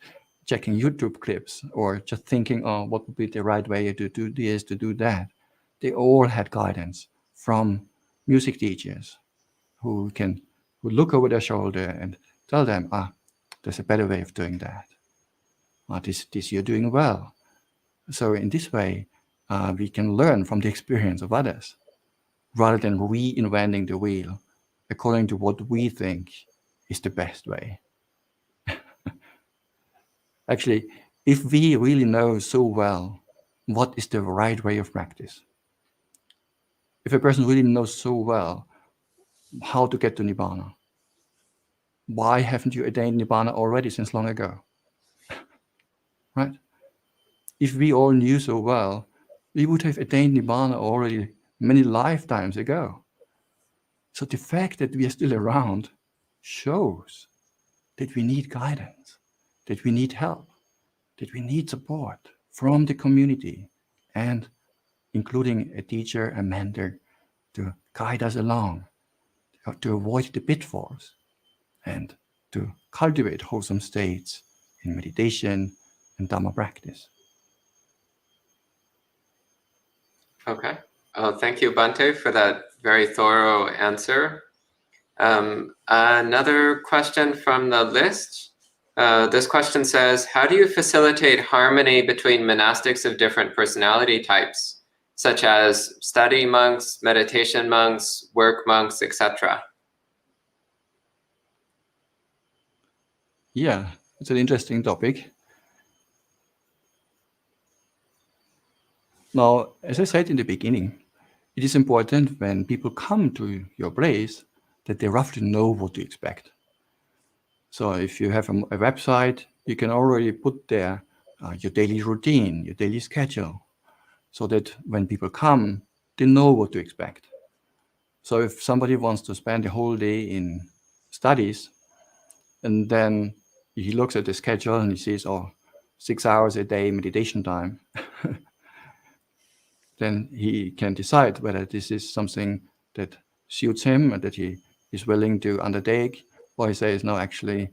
checking YouTube clips or just thinking, oh, what would be the right way to do this, to do that. They all had guidance from music teachers, who look over their shoulder and tell them, there's a better way of doing that. This you're doing well. So in this way, we can learn from the experience of others, rather than reinventing the wheel according to what we think is the best way. Actually, if we really know so well what is the right way of practice, if a person really knows so well how to get to Nibbana, why haven't you attained Nibbana already since long ago? Right? If we all knew so well, we would have attained Nibbana already many lifetimes ago. So the fact that we are still around shows that we need guidance, that we need help, that we need support from the community, and including a teacher, a mentor, to guide us along, to avoid the pitfalls, and to cultivate wholesome states in meditation and Dhamma practice. Okay. Thank you, Bhante, for that very thorough answer. Another question from the list. This question says, how do you facilitate harmony between monastics of different personality types, such as study monks, meditation monks, work monks, etc.? Yeah, it's an interesting topic. Now, as I said in the beginning, it is important when people come to your place that they roughly know what to expect. So if you have a website, you can already put there your daily routine, your daily schedule, so that when people come, they know what to expect. So if somebody wants to spend the whole day in studies, and then he looks at the schedule and he sees, 6 hours a day meditation time, then he can decide whether this is something that suits him and that he is willing to undertake, or he says, no, actually,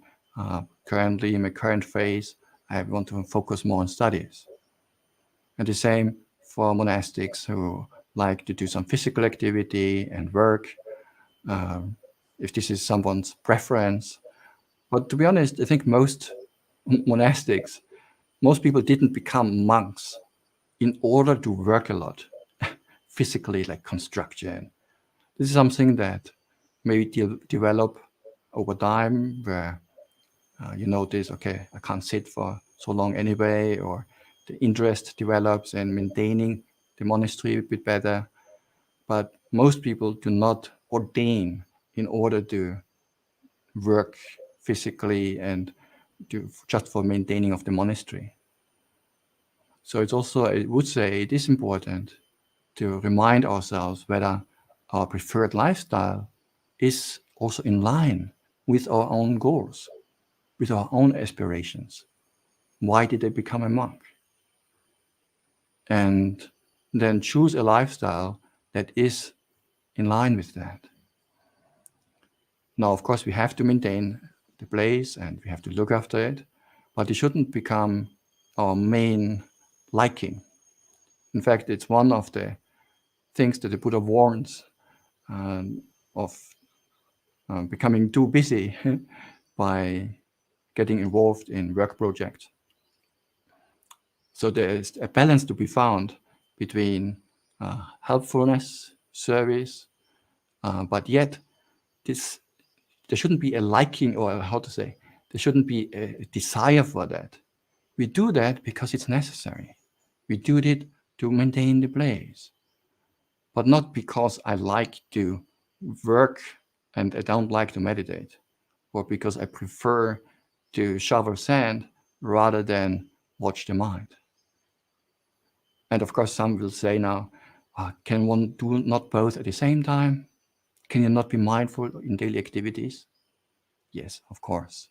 currently in my current phase, I want to focus more on studies. And the same for monastics who like to do some physical activity and work, if this is someone's preference. But to be honest, I think most monastics, most people didn't become monks in order to work a lot, physically, like construction. This is something that maybe develop over time, where you notice, okay, I can't sit for so long anyway, or the interest develops in maintaining the monastery a bit better. But most people do not ordain in order to work physically and just for maintaining of the monastery. So it's also, I would say, it is important to remind ourselves whether our preferred lifestyle is also in line with our own goals, with our own aspirations. Why did I become a monk? And then choose a lifestyle that is in line with that. Now, of course, we have to maintain the place and we have to look after it, but it shouldn't become our main liking. In fact, it's one of the things that the Buddha warns of becoming too busy by getting involved in work projects. So there is a balance to be found between helpfulness, service, but yet there shouldn't be a liking, or there shouldn't be a desire for that. We do that because it's necessary. We do it to maintain the place, but not because I like to work and I don't like to meditate, or because I prefer to shovel sand rather than watch the mind. And of course, some will say now, can one do not both at the same time? Can you not be mindful in daily activities? Yes, of course.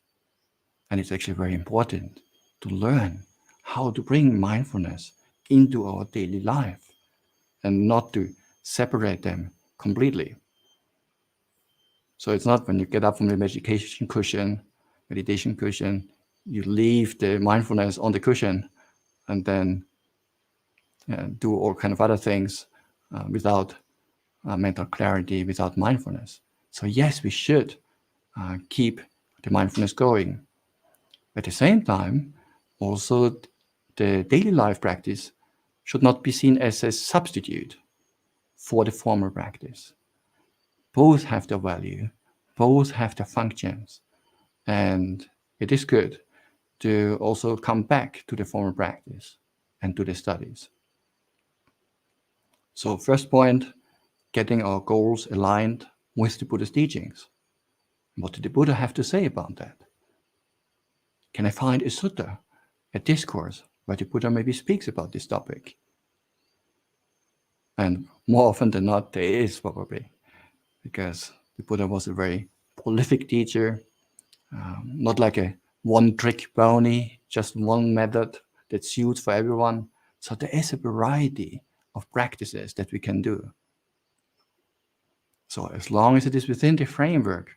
And it's actually very important to learn how to bring mindfulness into our daily life and not to separate them completely. So it's not when you get up from the meditation cushion, you leave the mindfulness on the cushion and then do all kind of other things without mental clarity, without mindfulness. So yes, we should keep the mindfulness going. At the same time, also the daily life practice should not be seen as a substitute for the formal practice. Both have their value, both have their functions, and it is good to also come back to the formal practice and to the studies. So first point, getting our goals aligned with the Buddha's teachings. What did the Buddha have to say about that? Can I find a sutta, a discourse, where the Buddha maybe speaks about this topic? And more often than not, there is probably, because the Buddha was a very prolific teacher, not like a one-trick pony, just one method that suits for everyone. So there is a variety of practices that we can do. So as long as it is within the framework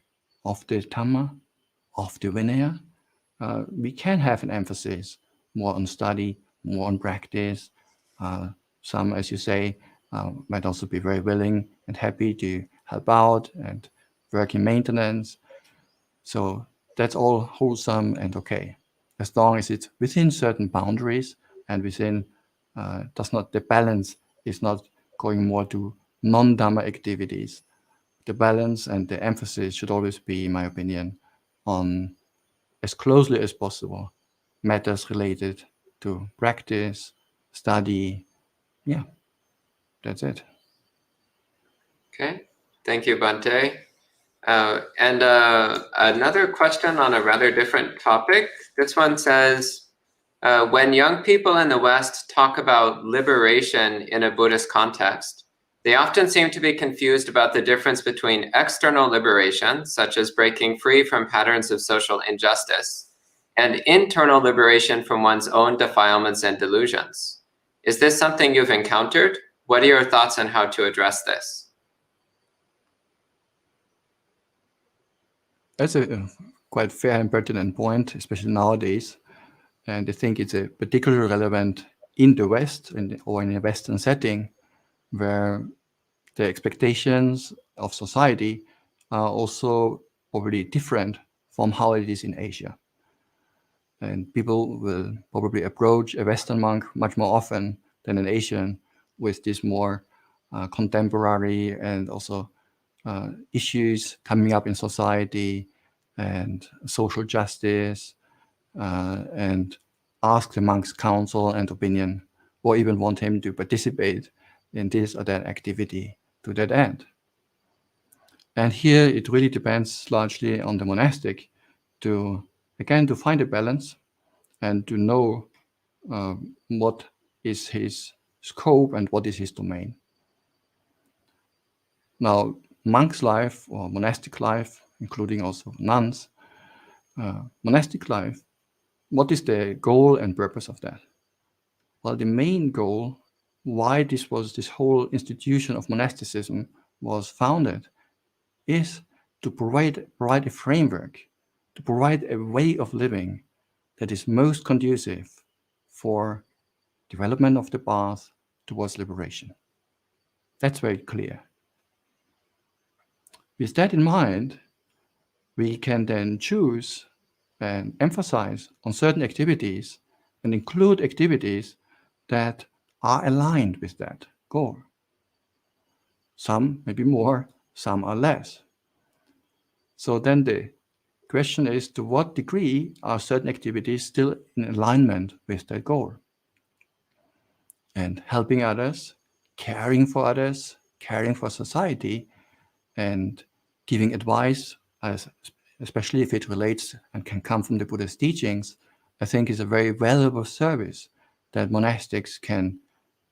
of the Dhamma, of the Vinaya, we can have an emphasis more on study, more on practice. Some, as you say, might also be very willing and happy to help out and work in maintenance. So that's all wholesome and okay, as long as it's within certain boundaries and within the balance is not going more to non-Dhamma activities. The balance and the emphasis should always be, in my opinion, on as closely as possible matters related to practice, study. Yeah, that's it. Okay, thank you, Bhante. And another question on a rather different topic. This one says, when young people in the West talk about liberation in a Buddhist context, they often seem to be confused about the difference between external liberation, such as breaking free from patterns of social injustice, and internal liberation from one's own defilements and delusions. Is this something you've encountered? What are your thoughts on how to address this? That's a quite fair and pertinent point, especially nowadays. And I think it's particularly relevant in the West or in a Western setting where the expectations of society are also probably different from how it is in Asia. And people will probably approach a Western monk much more often than an Asian with this more contemporary and also issues coming up in society and social justice, and ask the monk's counsel and opinion, or even want him to participate in this or that activity to that end. And here it really depends largely on the monastic to find a balance and to know what is his scope and what is his domain. Now, monk's life or monastic life, including also nuns, monastic life, what is the goal and purpose of that? Well, the main goal, why this whole institution of monasticism was founded, is to provide a framework, to provide a way of living that is most conducive for development of the path towards liberation. That's very clear. With that in mind, we can then choose and emphasize on certain activities and include activities that are aligned with that goal. Some maybe more, some are less. So then the question is, to what degree are certain activities still in alignment with that goal? And helping others, caring for others, caring for society, and giving advice, especially if it relates and can come from the Buddha's teachings, I think is a very valuable service that monastics can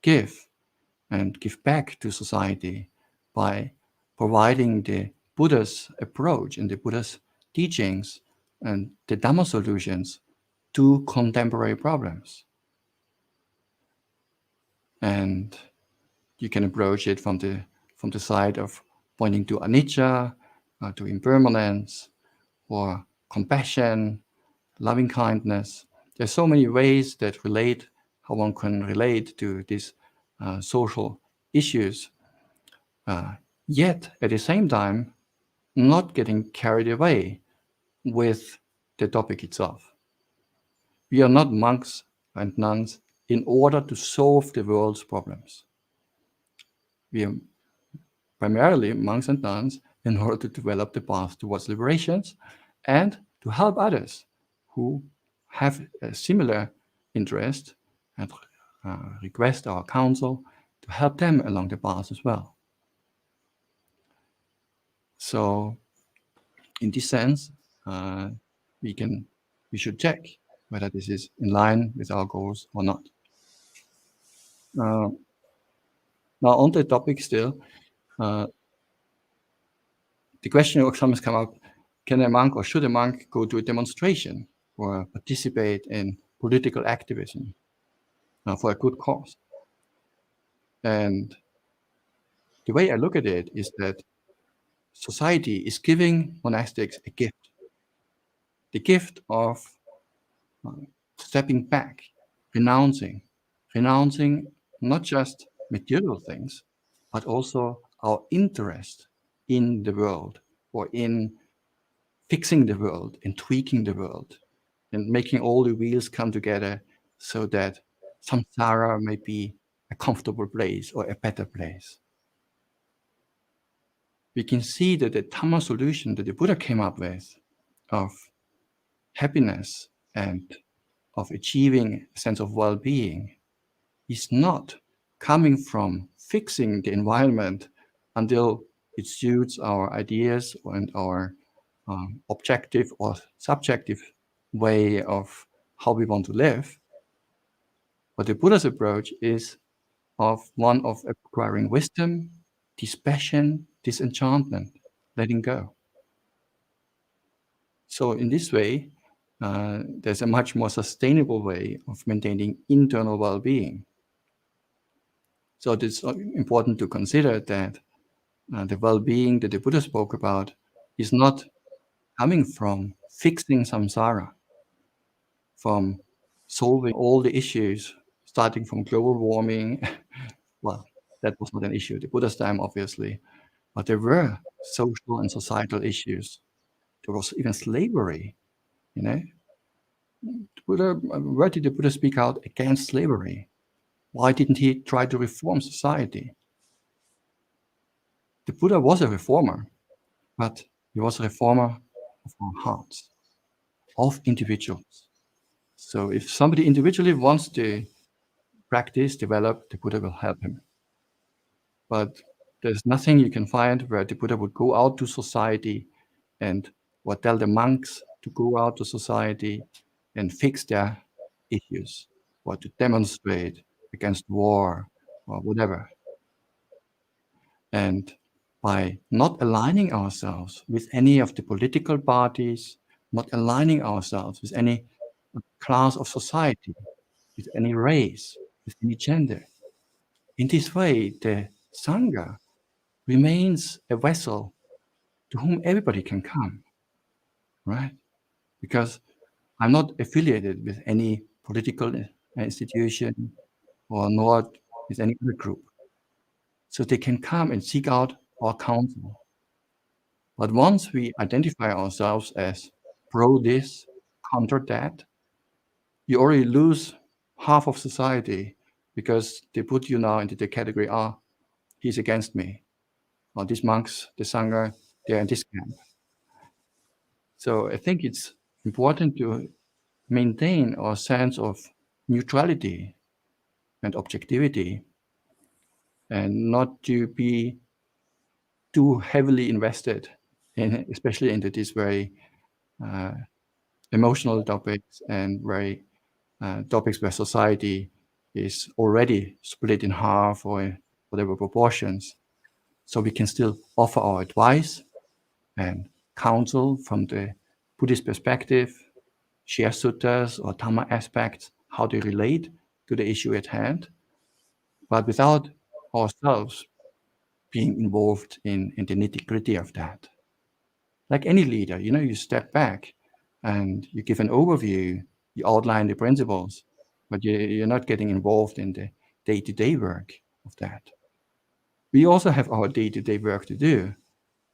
give and give back to society by providing the Buddha's approach and the Buddha's teachings and the Dhamma solutions to contemporary problems. And you can approach it from the side of pointing to anicca, to impermanence, or compassion, loving kindness. There's so many ways that how one can relate to these social issues. Yet, at the same time, not getting carried away with the topic itself. We are not monks and nuns in order to solve the world's problems. We are primarily monks and nuns in order to develop the path towards liberations and to help others who have a similar interest and request our counsel to help them along the path as well. So in this sense, we should check whether this is in line with our goals or not. Now on the topic still, the question will sometimes come up, can a monk or should a monk go to a demonstration or participate in political activism for a good cause? And the way I look at it is that society is giving monastics a gift. The gift of stepping back, renouncing not just material things, but also our interest in the world or in fixing the world and tweaking the world and making all the wheels come together so that samsara may be a comfortable place or a better place. We can see that the Dhamma solution that the Buddha came up with of happiness and of achieving a sense of well-being is not coming from fixing the environment until it suits our ideas and our objective or subjective way of how we want to live. But the Buddha's approach is one of acquiring wisdom, dispassion, disenchantment, letting go. So in this way, there's a much more sustainable way of maintaining internal well-being. So it's important to consider that the well-being that the Buddha spoke about is not coming from fixing samsara, from solving all the issues, starting from global warming. Well, that was not an issue at the Buddha's time, obviously, but there were social and societal issues. There was even slavery, you know. Where did the Buddha speak out against slavery? Why didn't he try to reform society? The Buddha was a reformer, but he was a reformer of our hearts, of individuals. So if somebody individually wants to practice, develop, the Buddha will help him. But there's nothing you can find where the Buddha would go out to society and or tell the monks to go out to society and fix their issues or to demonstrate against war or whatever. And by not aligning ourselves with any of the political parties, not aligning ourselves with any class of society, with any race, with any gender, in this way, the Sangha remains a vessel to whom everybody can come, right? Because I'm not affiliated with any political institution or nor with any other group. So they can come and seek out our counsel. But once we identify ourselves as pro this, counter that, you already lose half of society because they put you now into the category, he's against me. Or these monks, the Sangha, they're in this camp. So I think it's important to maintain our sense of neutrality and objectivity and not to be too heavily invested in, especially into these very emotional topics and very topics where society is already split in half or in whatever proportions. So we can still offer our advice and counsel from the Buddhist perspective, share suttas or Dhamma aspects, how they relate to the issue at hand, but without ourselves being involved in the nitty-gritty of that. Like any leader, you step back and you give an overview, you outline the principles, but you're not getting involved in the day-to-day work of that. We also have our day-to-day work to do,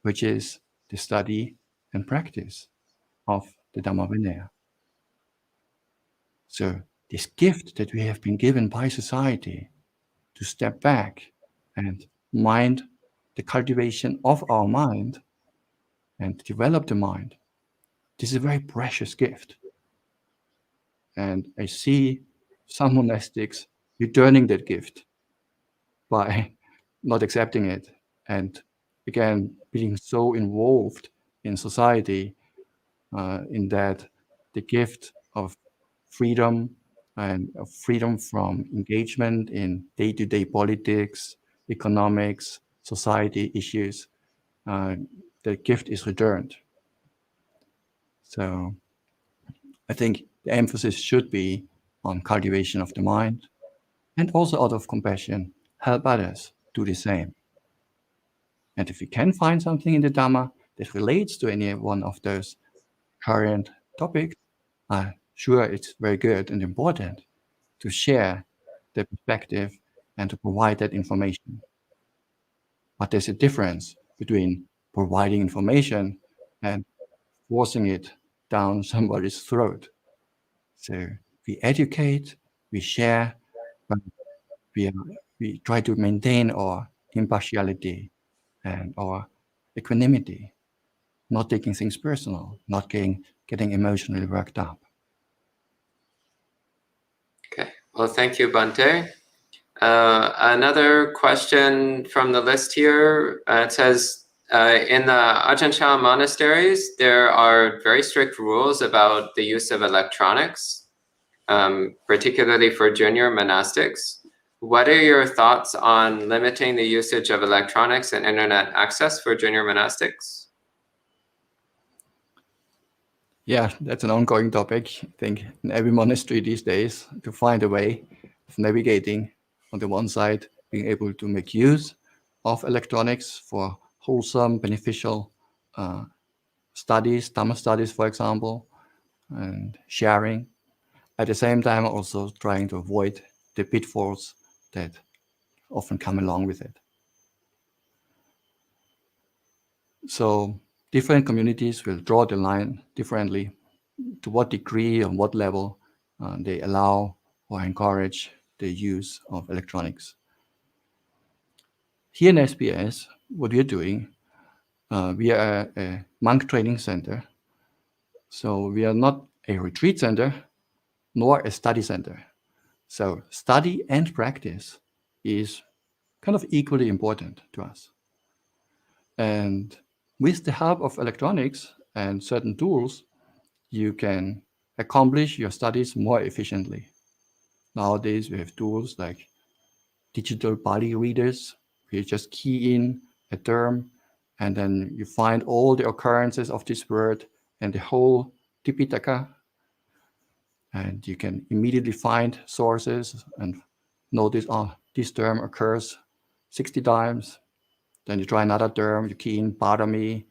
which is the study and practice of the Dhamma Vinaya. So this gift that we have been given by society to step back and mind the cultivation of our mind and develop the mind, this is a very precious gift. And I see some monastics returning that gift by not accepting it and again being so involved in society in that the gift of freedom and of freedom from engagement in day-to-day politics, economics, society issues, the gift is returned. So I think the emphasis should be on cultivation of the mind and also out of compassion, help others do the same. And if you can find something in the Dhamma that relates to any one of those current topics, sure, it's very good and important to share the perspective and to provide that information. But there's a difference between providing information and forcing it down somebody's throat. So we educate, we share, but we try to maintain our impartiality and our equanimity, not taking things personal, not getting emotionally worked up. Okay, well, thank you, Bhante. Another question from the list here, it says, in the Ajahn Chah monasteries, there are very strict rules about the use of electronics, particularly for junior monastics. What are your thoughts on limiting the usage of electronics and internet access for junior monastics? Yeah, that's an ongoing topic. I think in every monastery these days to find a way of navigating on the one side, being able to make use of electronics for wholesome, beneficial studies, Dhamma studies, for example, and sharing. At the same time, also trying to avoid the pitfalls that often come along with it. So different communities will draw the line differently, to what degree and what level they allow or encourage the use of electronics. Here in SPS, what we are doing, we are a monk training center. So we are not a retreat center, nor a study center. So study and practice is kind of equally important to us. And with the help of electronics and certain tools, you can accomplish your studies more efficiently. Nowadays, we have tools like digital Pali readers, where you just key in a term, and then you find all the occurrences of this word and the whole Tipitaka, and you can immediately find sources and notice, this term occurs 60 times. Then you try another term, you key in Parami.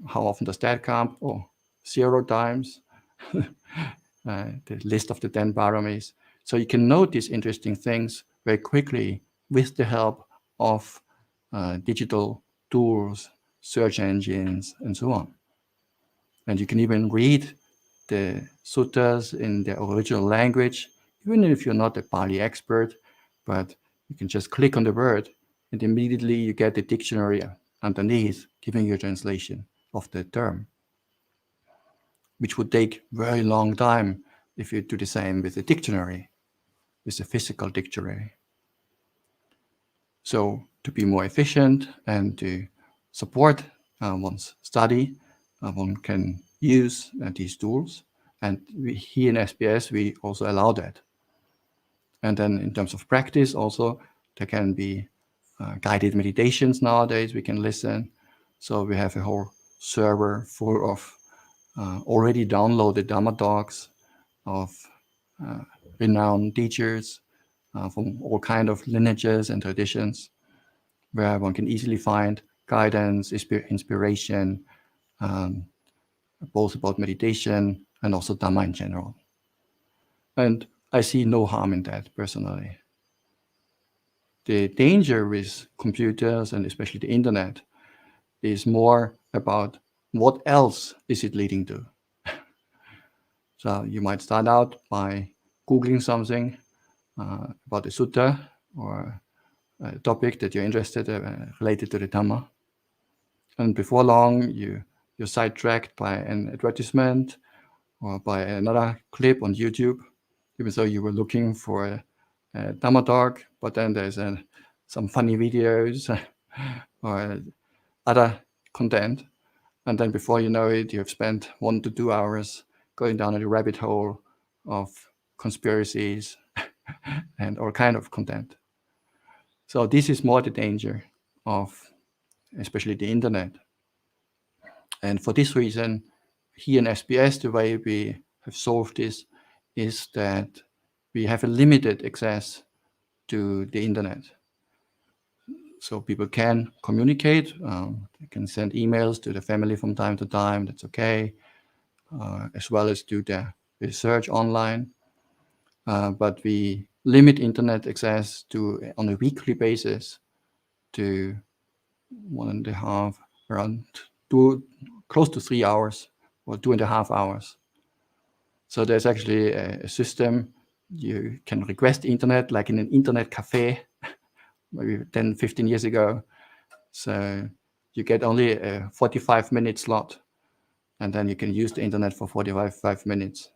How often does that come? 0 times. The list of the 10 Paramis. So you can notice interesting things very quickly with the help of digital tools, search engines, and so on. And you can even read the suttas in their original language, even if you're not a Pali expert, but you can just click on the word and immediately you get the dictionary underneath giving you a translation of the term, which would take very long time if you do the same with a dictionary, with a physical dictionary. So to be more efficient and to support one's study, one can use these tools. And here in SPS, we also allow that. And then in terms of practice also, there can be guided meditations nowadays we can listen. So we have a whole server full of already downloaded Dhamma talks of renowned teachers from all kinds of lineages and traditions, where one can easily find guidance, inspiration, both about meditation and also Dhamma in general. And I see no harm in that personally. The danger with computers and especially the internet is more about what else is it leading to. So you might start out by Googling something about the sutta or a topic that you're interested in related to the Dhamma. And before long, you're sidetracked by an advertisement or by another clip on YouTube, even though you were looking for a Dhamma talk, but then there's some funny videos or other content. And then before you know it, you have spent 1 to 2 hours going down a rabbit hole of conspiracies and all kind of content. So this is more the danger of especially the internet. And for this reason, here in SBS, the way we have solved this is that we have a limited access to the internet. So people can communicate, they can send emails to the family from time to time, that's okay, as well as do their research online. But we limit internet access to, on a weekly basis, to 1.5, around 2, close to 3 hours or 2.5 hours. So there's actually a system. You can request internet like in an internet cafe, maybe 10, 15 years ago. So you get only a 45-minute slot, and then you can use the internet for 45 minutes.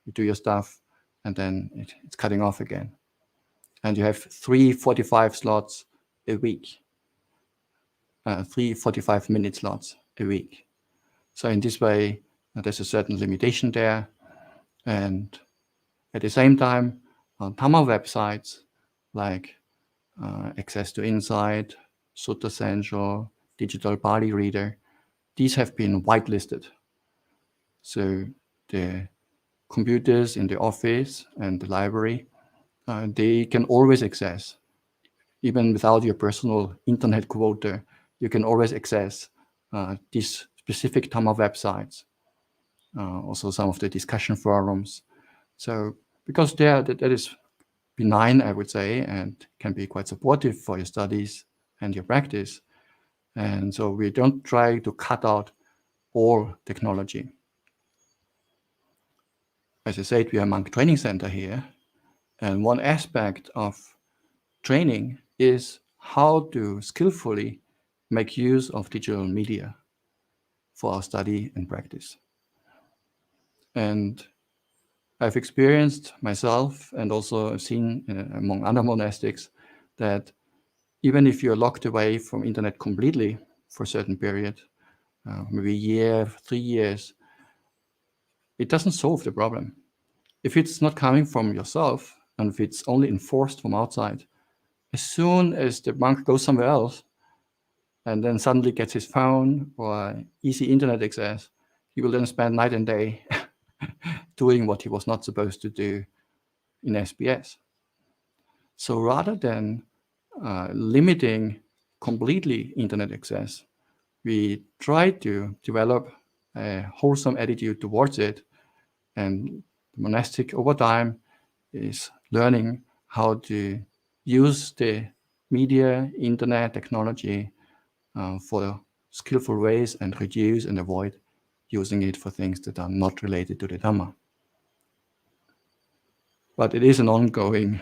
You do your stuff, and then it's cutting off again. And you have 3 45 slots a week, 3 45-minute slots a week. So in this way, there's a certain limitation there. And at the same time, on Dhamma websites like Access to Insight, Sutta Central, Digital Bali Reader, these have been whitelisted. So the computers in the office and the library, they can always access, even without your personal internet quota, you can always access these specific Dhamma websites, also some of the discussion forums. So because that is benign, I would say, and can be quite supportive for your studies and your practice. And so we don't try to cut out all technology. As I said, we are a monk training center here. And one aspect of training is how to skillfully make use of digital media for our study and practice. And I've experienced myself and also seen among other monastics that even if you're locked away from internet completely for a certain period, maybe a year, 3 years, it doesn't solve the problem. If it's not coming from yourself and if it's only enforced from outside, as soon as the monk goes somewhere else and then suddenly gets his phone or easy internet access, he will then spend night and day doing what he was not supposed to do in SBS. So rather than limiting completely internet access, we try to develop a wholesome attitude towards it. And the monastic over time is learning how to use the media, internet, technology for skillful ways and reduce and avoid using it for things that are not related to the Dhamma. But it is an ongoing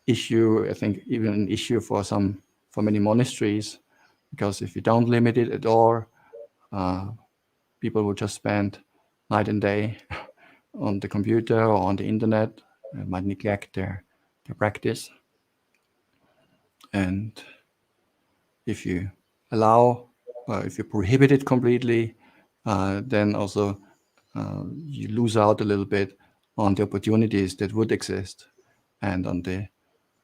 issue, I think even an issue for many monasteries, because if you don't limit it at all, people will just spend night and day on the computer or on the internet and might neglect their practice. And if you allow, if you prohibit it completely, then also you lose out a little bit on the opportunities that would exist and on the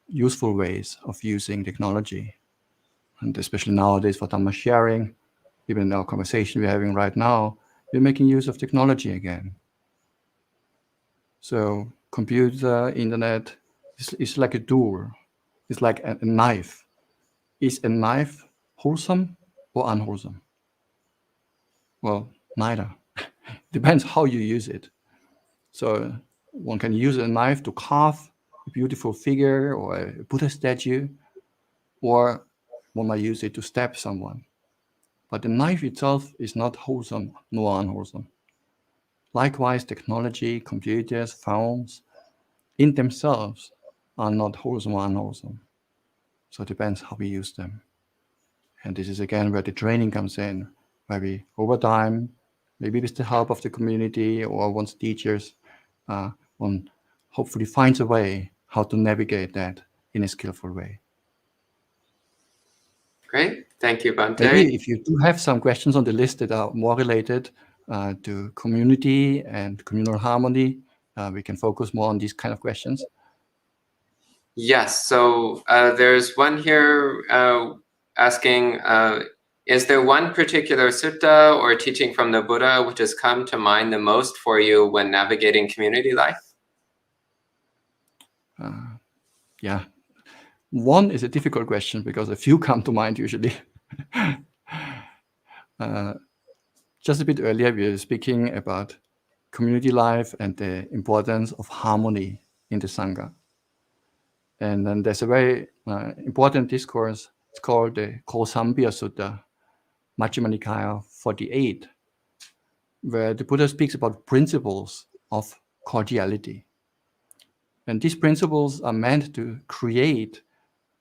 useful ways of using technology. And especially nowadays for Dhamma sharing, even in our conversation we're having right now, we're making use of technology again. So computer, internet is like a tool. It's like a knife. Is a knife wholesome or unwholesome? Well, neither. Depends how you use it. So one can use a knife to carve a beautiful figure or a Buddha statue, or one might use it to stab someone. but the knife itself is not wholesome nor unwholesome. Likewise, technology, computers, phones, in themselves are not wholesome or unwholesome. So it depends how we use them. And this is again where the training comes in, where we, over time, maybe with the help of the community or one's teachers, one hopefully finds a way how to navigate that in a skillful way. Great. Thank you, Bhante. Maybe if you do have some questions on the list that are more related to community and communal harmony, we can focus more on these kind of questions. Yes. So there's one here asking, is there one particular sutta or teaching from the Buddha which has come to mind the most for you when navigating community life? Yeah. One is a difficult question because a few come to mind usually. Just a bit earlier, we were speaking about community life and the importance of harmony in the Sangha. And then there's a very important discourse. It's called the Kosambhya Sutta, Majjhima Nikaya 48, where the Buddha speaks about principles of cordiality. And these principles are meant to create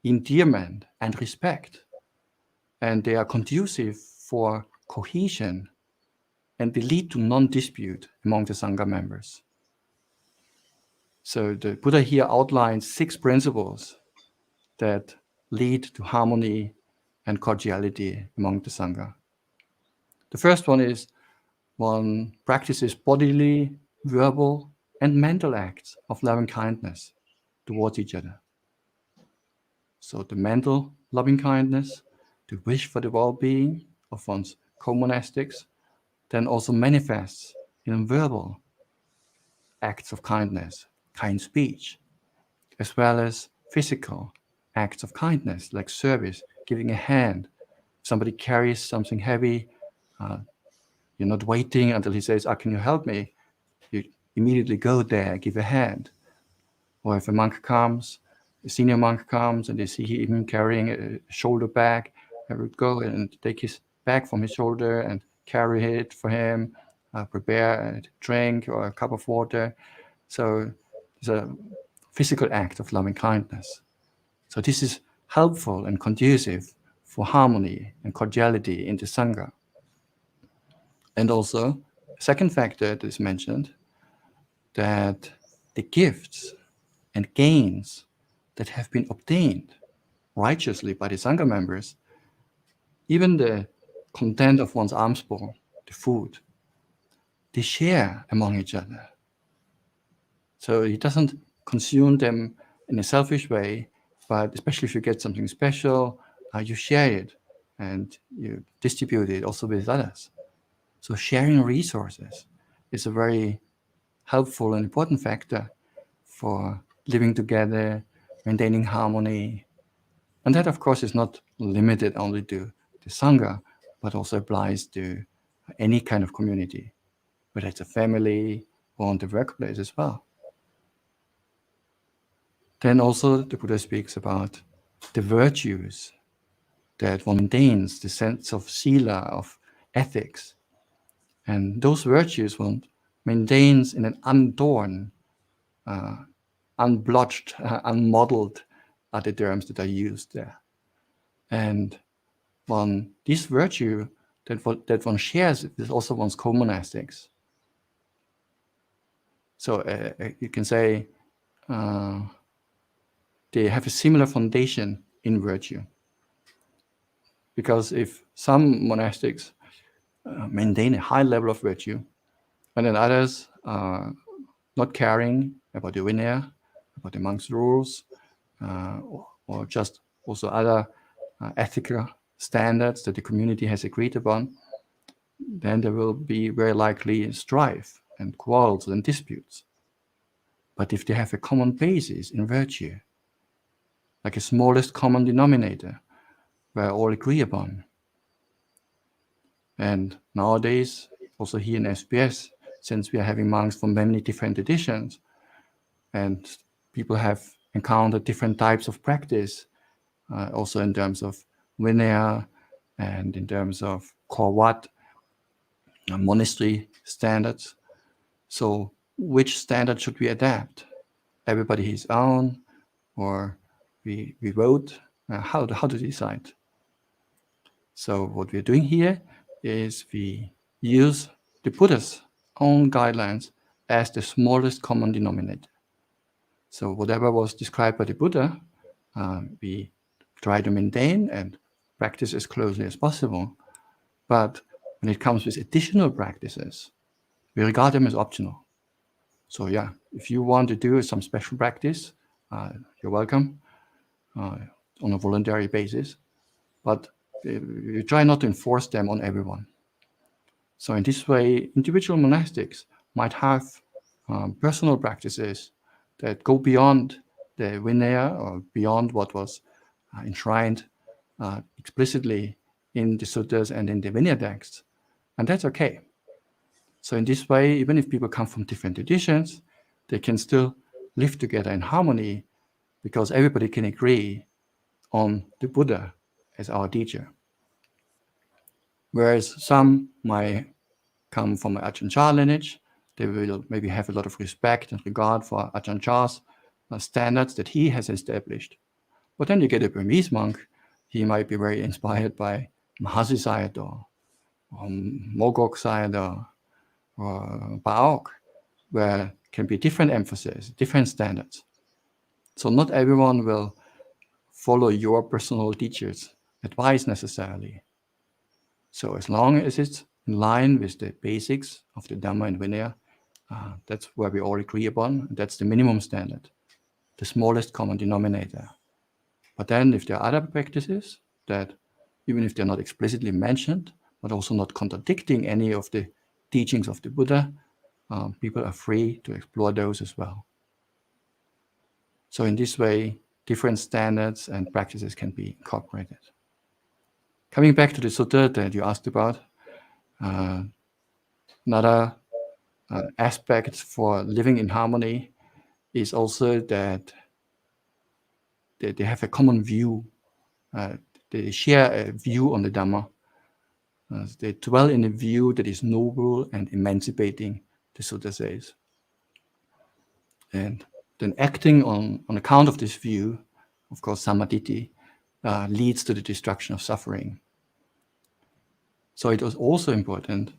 endearment and respect. And they are conducive for cohesion, and they lead to non-dispute among the Sangha members. So the Buddha here outlines 6 principles that lead to harmony and cordiality among the Sangha. The first one is one practices bodily, verbal, and mental acts of loving kindness towards each other. So the mental loving kindness, to wish for the well-being of one's co-monastics, then also manifests in verbal acts of kindness, kind speech, as well as physical acts of kindness like service, giving a hand. If somebody carries something heavy, you're not waiting until he says, can you help me? You immediately go there, give a hand. Or if a monk comes, a senior monk comes and they see him carrying a shoulder bag, I would go and take his bag from his shoulder and carry it for him, prepare a drink or a cup of water. So it's a physical act of loving kindness. So this is helpful and conducive for harmony and cordiality in the Sangha. And also, second factor that is mentioned, that the gifts and gains that have been obtained righteously by the Sangha members, even the content of one's alms bowl, the food, they share among each other. So he doesn't consume them in a selfish way, but especially if you get something special, you share it and you distribute it also with others. So sharing resources is a very helpful and important factor for living together, maintaining harmony. And that, of course, is not limited only to the Sangha, but also applies to any kind of community, whether it's a family or on the workplace as well. Then also the Buddha speaks about the virtues that one maintains, the sense of sila, of ethics. And those virtues one maintains in an unadorned, unblotched, unmodeled are the terms that are used there. And this virtue that one shares with also one's co-monastics. So you can say they have a similar foundation in virtue. Because if some monastics maintain a high level of virtue, and then others are not caring about the Vinaya, about the monk's rules, or just also other ethical standards that the community has agreed upon, then there will be very likely strife and quarrels and disputes. But if they have a common basis in virtue, like a smallest common denominator, where all agree upon. And nowadays, also here in SPS, since we are having monks from many different traditions, and people have encountered different types of practice, also in terms of Vinaya and in terms of core what, monastery standards. So which standard should we adapt? Everybody his own, or we vote? How to decide? So what we're doing here is we use the Buddha's own guidelines as the smallest common denominator. So whatever was described by the Buddha, we try to maintain and practice as closely as possible. But when it comes with additional practices, we regard them as optional. So yeah, if you want to do some special practice, you're welcome on a voluntary basis. But you try not to enforce them on everyone. So in this way, individual monastics might have personal practices that go beyond the Vinaya or beyond what was enshrined explicitly in the suttas and in the Vinaya texts. And that's okay. So in this way, even if people come from different traditions, they can still live together in harmony because everybody can agree on the Buddha as our teacher. Whereas some might come from an Ajahn Chah lineage, they will maybe have a lot of respect and regard for Ajahn Chah's standards that he has established. But then you get a Burmese monk, he might be very inspired by Mahasi Sayadaw, or Mogok Sayadaw, or Baok, where can be different emphasis, different standards. So not everyone will follow your personal teacher's advice necessarily. So as long as it's in line with the basics of the Dhamma and Vinaya, that's where we all agree upon. That's the minimum standard, the smallest common denominator. But then if there are other practices that, even if they're not explicitly mentioned, but also not contradicting any of the teachings of the Buddha, people are free to explore those as well. So in this way, different standards and practices can be incorporated. Coming back to the sutta that you asked about, another aspect for living in harmony is also that they have a common view. They share a view on the Dhamma. They dwell in a view that is noble and emancipating, the sutta says. And then acting on account of this view, of course, samadhi, leads to the destruction of suffering. So it was also important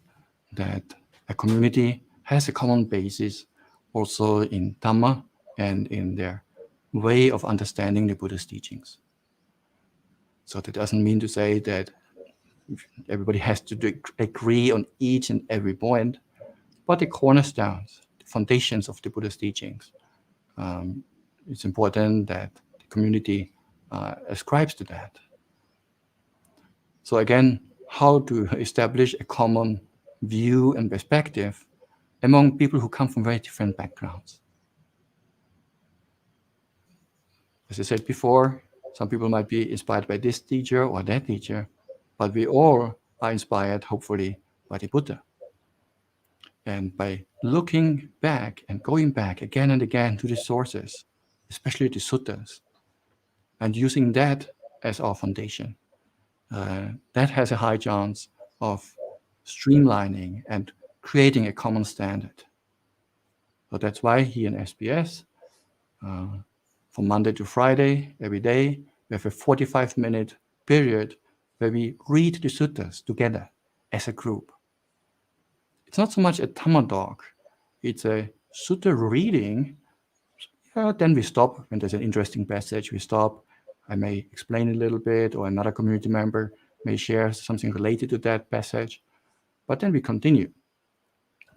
that a community has a common basis also in Dhamma and in their way of understanding the Buddha's teachings. So that doesn't mean to say that everybody has to agree on each and every point, but the cornerstones, the foundations of the Buddha's teachings, it's important that the community ascribes to that. So again, how to establish a common view and perspective among people who come from very different backgrounds. As I said before, some people might be inspired by this teacher or that teacher, but we all are inspired, hopefully, by the Buddha. And by looking back and going back again and again to the sources, especially the suttas, and using that as our foundation, that has a high chance of streamlining and creating a common standard. So that's why here in SBS, from Monday to Friday, every day, we have a 45-minute period where we read the suttas together as a group. It's not so much a Dhamma talk, it's a sutta reading. Then we stop when there's an interesting passage, we stop. I may explain a little bit, or another community member may share something related to that passage, but then we continue.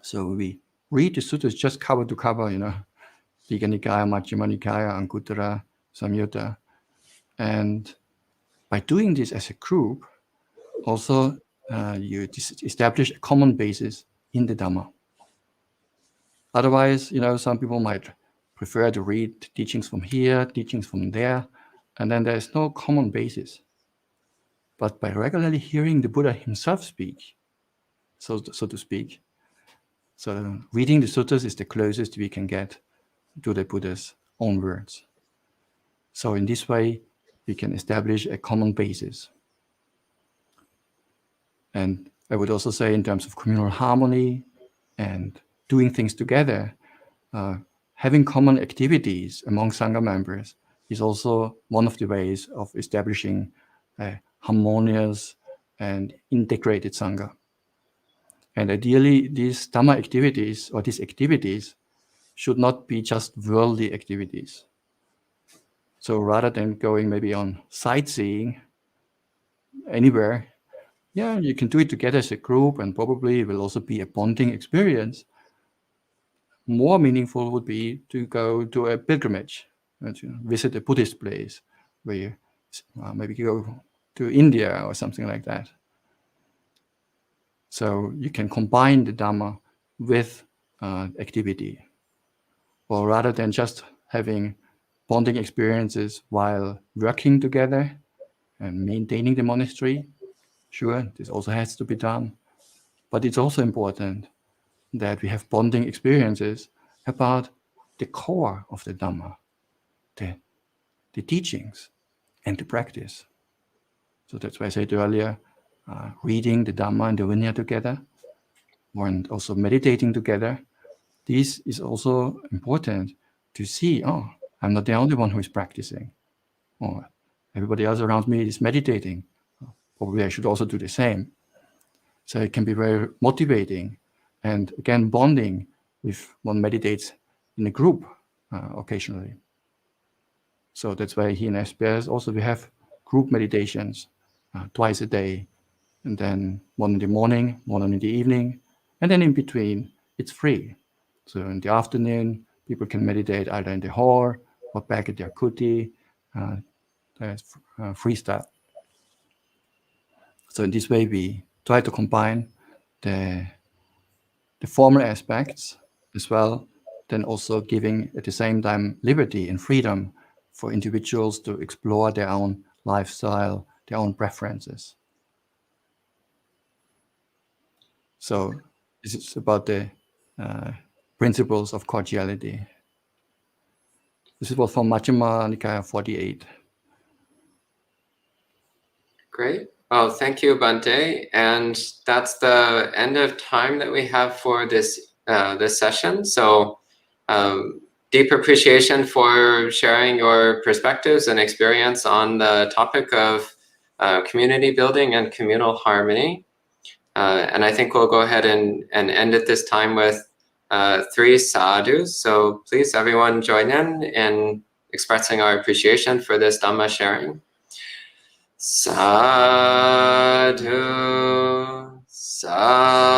So we read the suttas just cover to cover, Digha Nikaya, Majjhima Nikaya, Anguttara, Samyutta. And by doing this as a group, also you establish a common basis in the Dhamma. Otherwise, some people might prefer to read teachings from here, teachings from there, and then there's no common basis. But by regularly hearing the Buddha himself speak, so to speak, so reading the suttas is the closest we can get to the Buddha's own words. So in this way, we can establish a common basis. And I would also say in terms of communal harmony and doing things together, having common activities among Sangha members is also one of the ways of establishing a harmonious and integrated Sangha. And ideally, these Dhamma activities or these activities should not be just worldly activities. So rather than going maybe on sightseeing anywhere, yeah, you can do it together as a group, and probably it will also be a bonding experience. More meaningful would be to go to a pilgrimage, to visit a Buddhist place, where you maybe go to India or something like that. So you can combine the Dhamma with activity, or rather than just having bonding experiences while working together and maintaining the monastery. Sure, this also has to be done, but it's also important that we have bonding experiences about the core of the Dhamma, the teachings and the practice. So that's why I said earlier, reading the Dhamma and the Vinaya together, and also meditating together. This is also important to see, oh, I'm not the only one who is practicing. Or everybody else around me is meditating. Probably I should also do the same. So it can be very motivating. And again, bonding if one meditates in a group occasionally. So that's why here in SPS also we have group meditations twice a day. And then one in the morning, one in the evening. And then in between, it's free. So in the afternoon, people can meditate either in the hall or back at their kuti. There's freestyle. So in this way, we try to combine the formal aspects as well, then also giving at the same time liberty and freedom for individuals to explore their own lifestyle, their own preferences. So this is about the principles of cordiality. This was from Majjhima Nikaya 48. Great. Well, thank you, Bhante. And that's the end of time that we have for this session. So deep appreciation for sharing your perspectives and experience on the topic of community building and communal harmony. And I think we'll go ahead and end at this time with 3 sadhus. So please, everyone, join in expressing our appreciation for this Dhamma sharing. Sadhu, sadhu,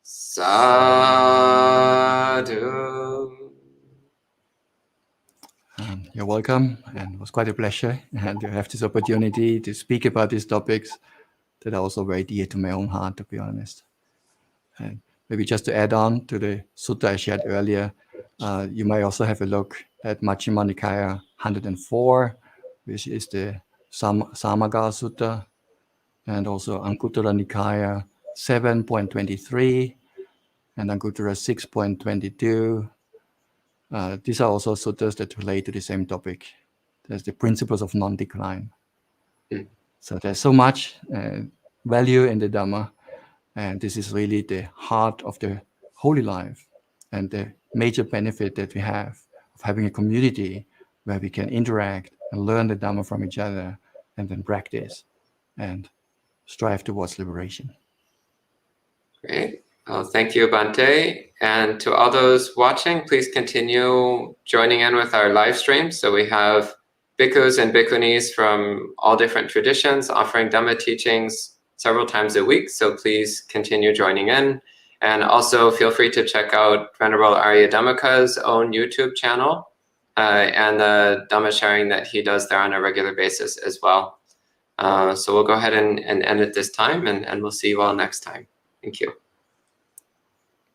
sadhu. You're welcome, and it was quite a pleasure and to have this opportunity to speak about these topics that are also very dear to my own heart, to be honest. And maybe just to add on to the sutta I shared earlier, you might also have a look at Majjhima Nikaya 104, which is the Samagga Sutta, and also Anguttara Nikaya 7.23 and Anguttara 6.22. These are also suttas that relate to the same topic. There's the principles of non-decline. So there's so much value in the Dhamma, and this is really the heart of the holy life and the major benefit that we have of having a community where we can interact and learn the Dhamma from each other and then practice and strive towards liberation. Great. Well, thank you, Bhante. And to all those watching, please continue joining in with our live stream. So we have bhikkhus and bhikkhunis from all different traditions offering Dhamma teachings several times a week. So please continue joining in. And also feel free to check out Venerable Ariyadhammika's own YouTube channel and the Dhamma sharing that he does there on a regular basis as well. So we'll go ahead and end at this time, and we'll see you all next time. Thank you.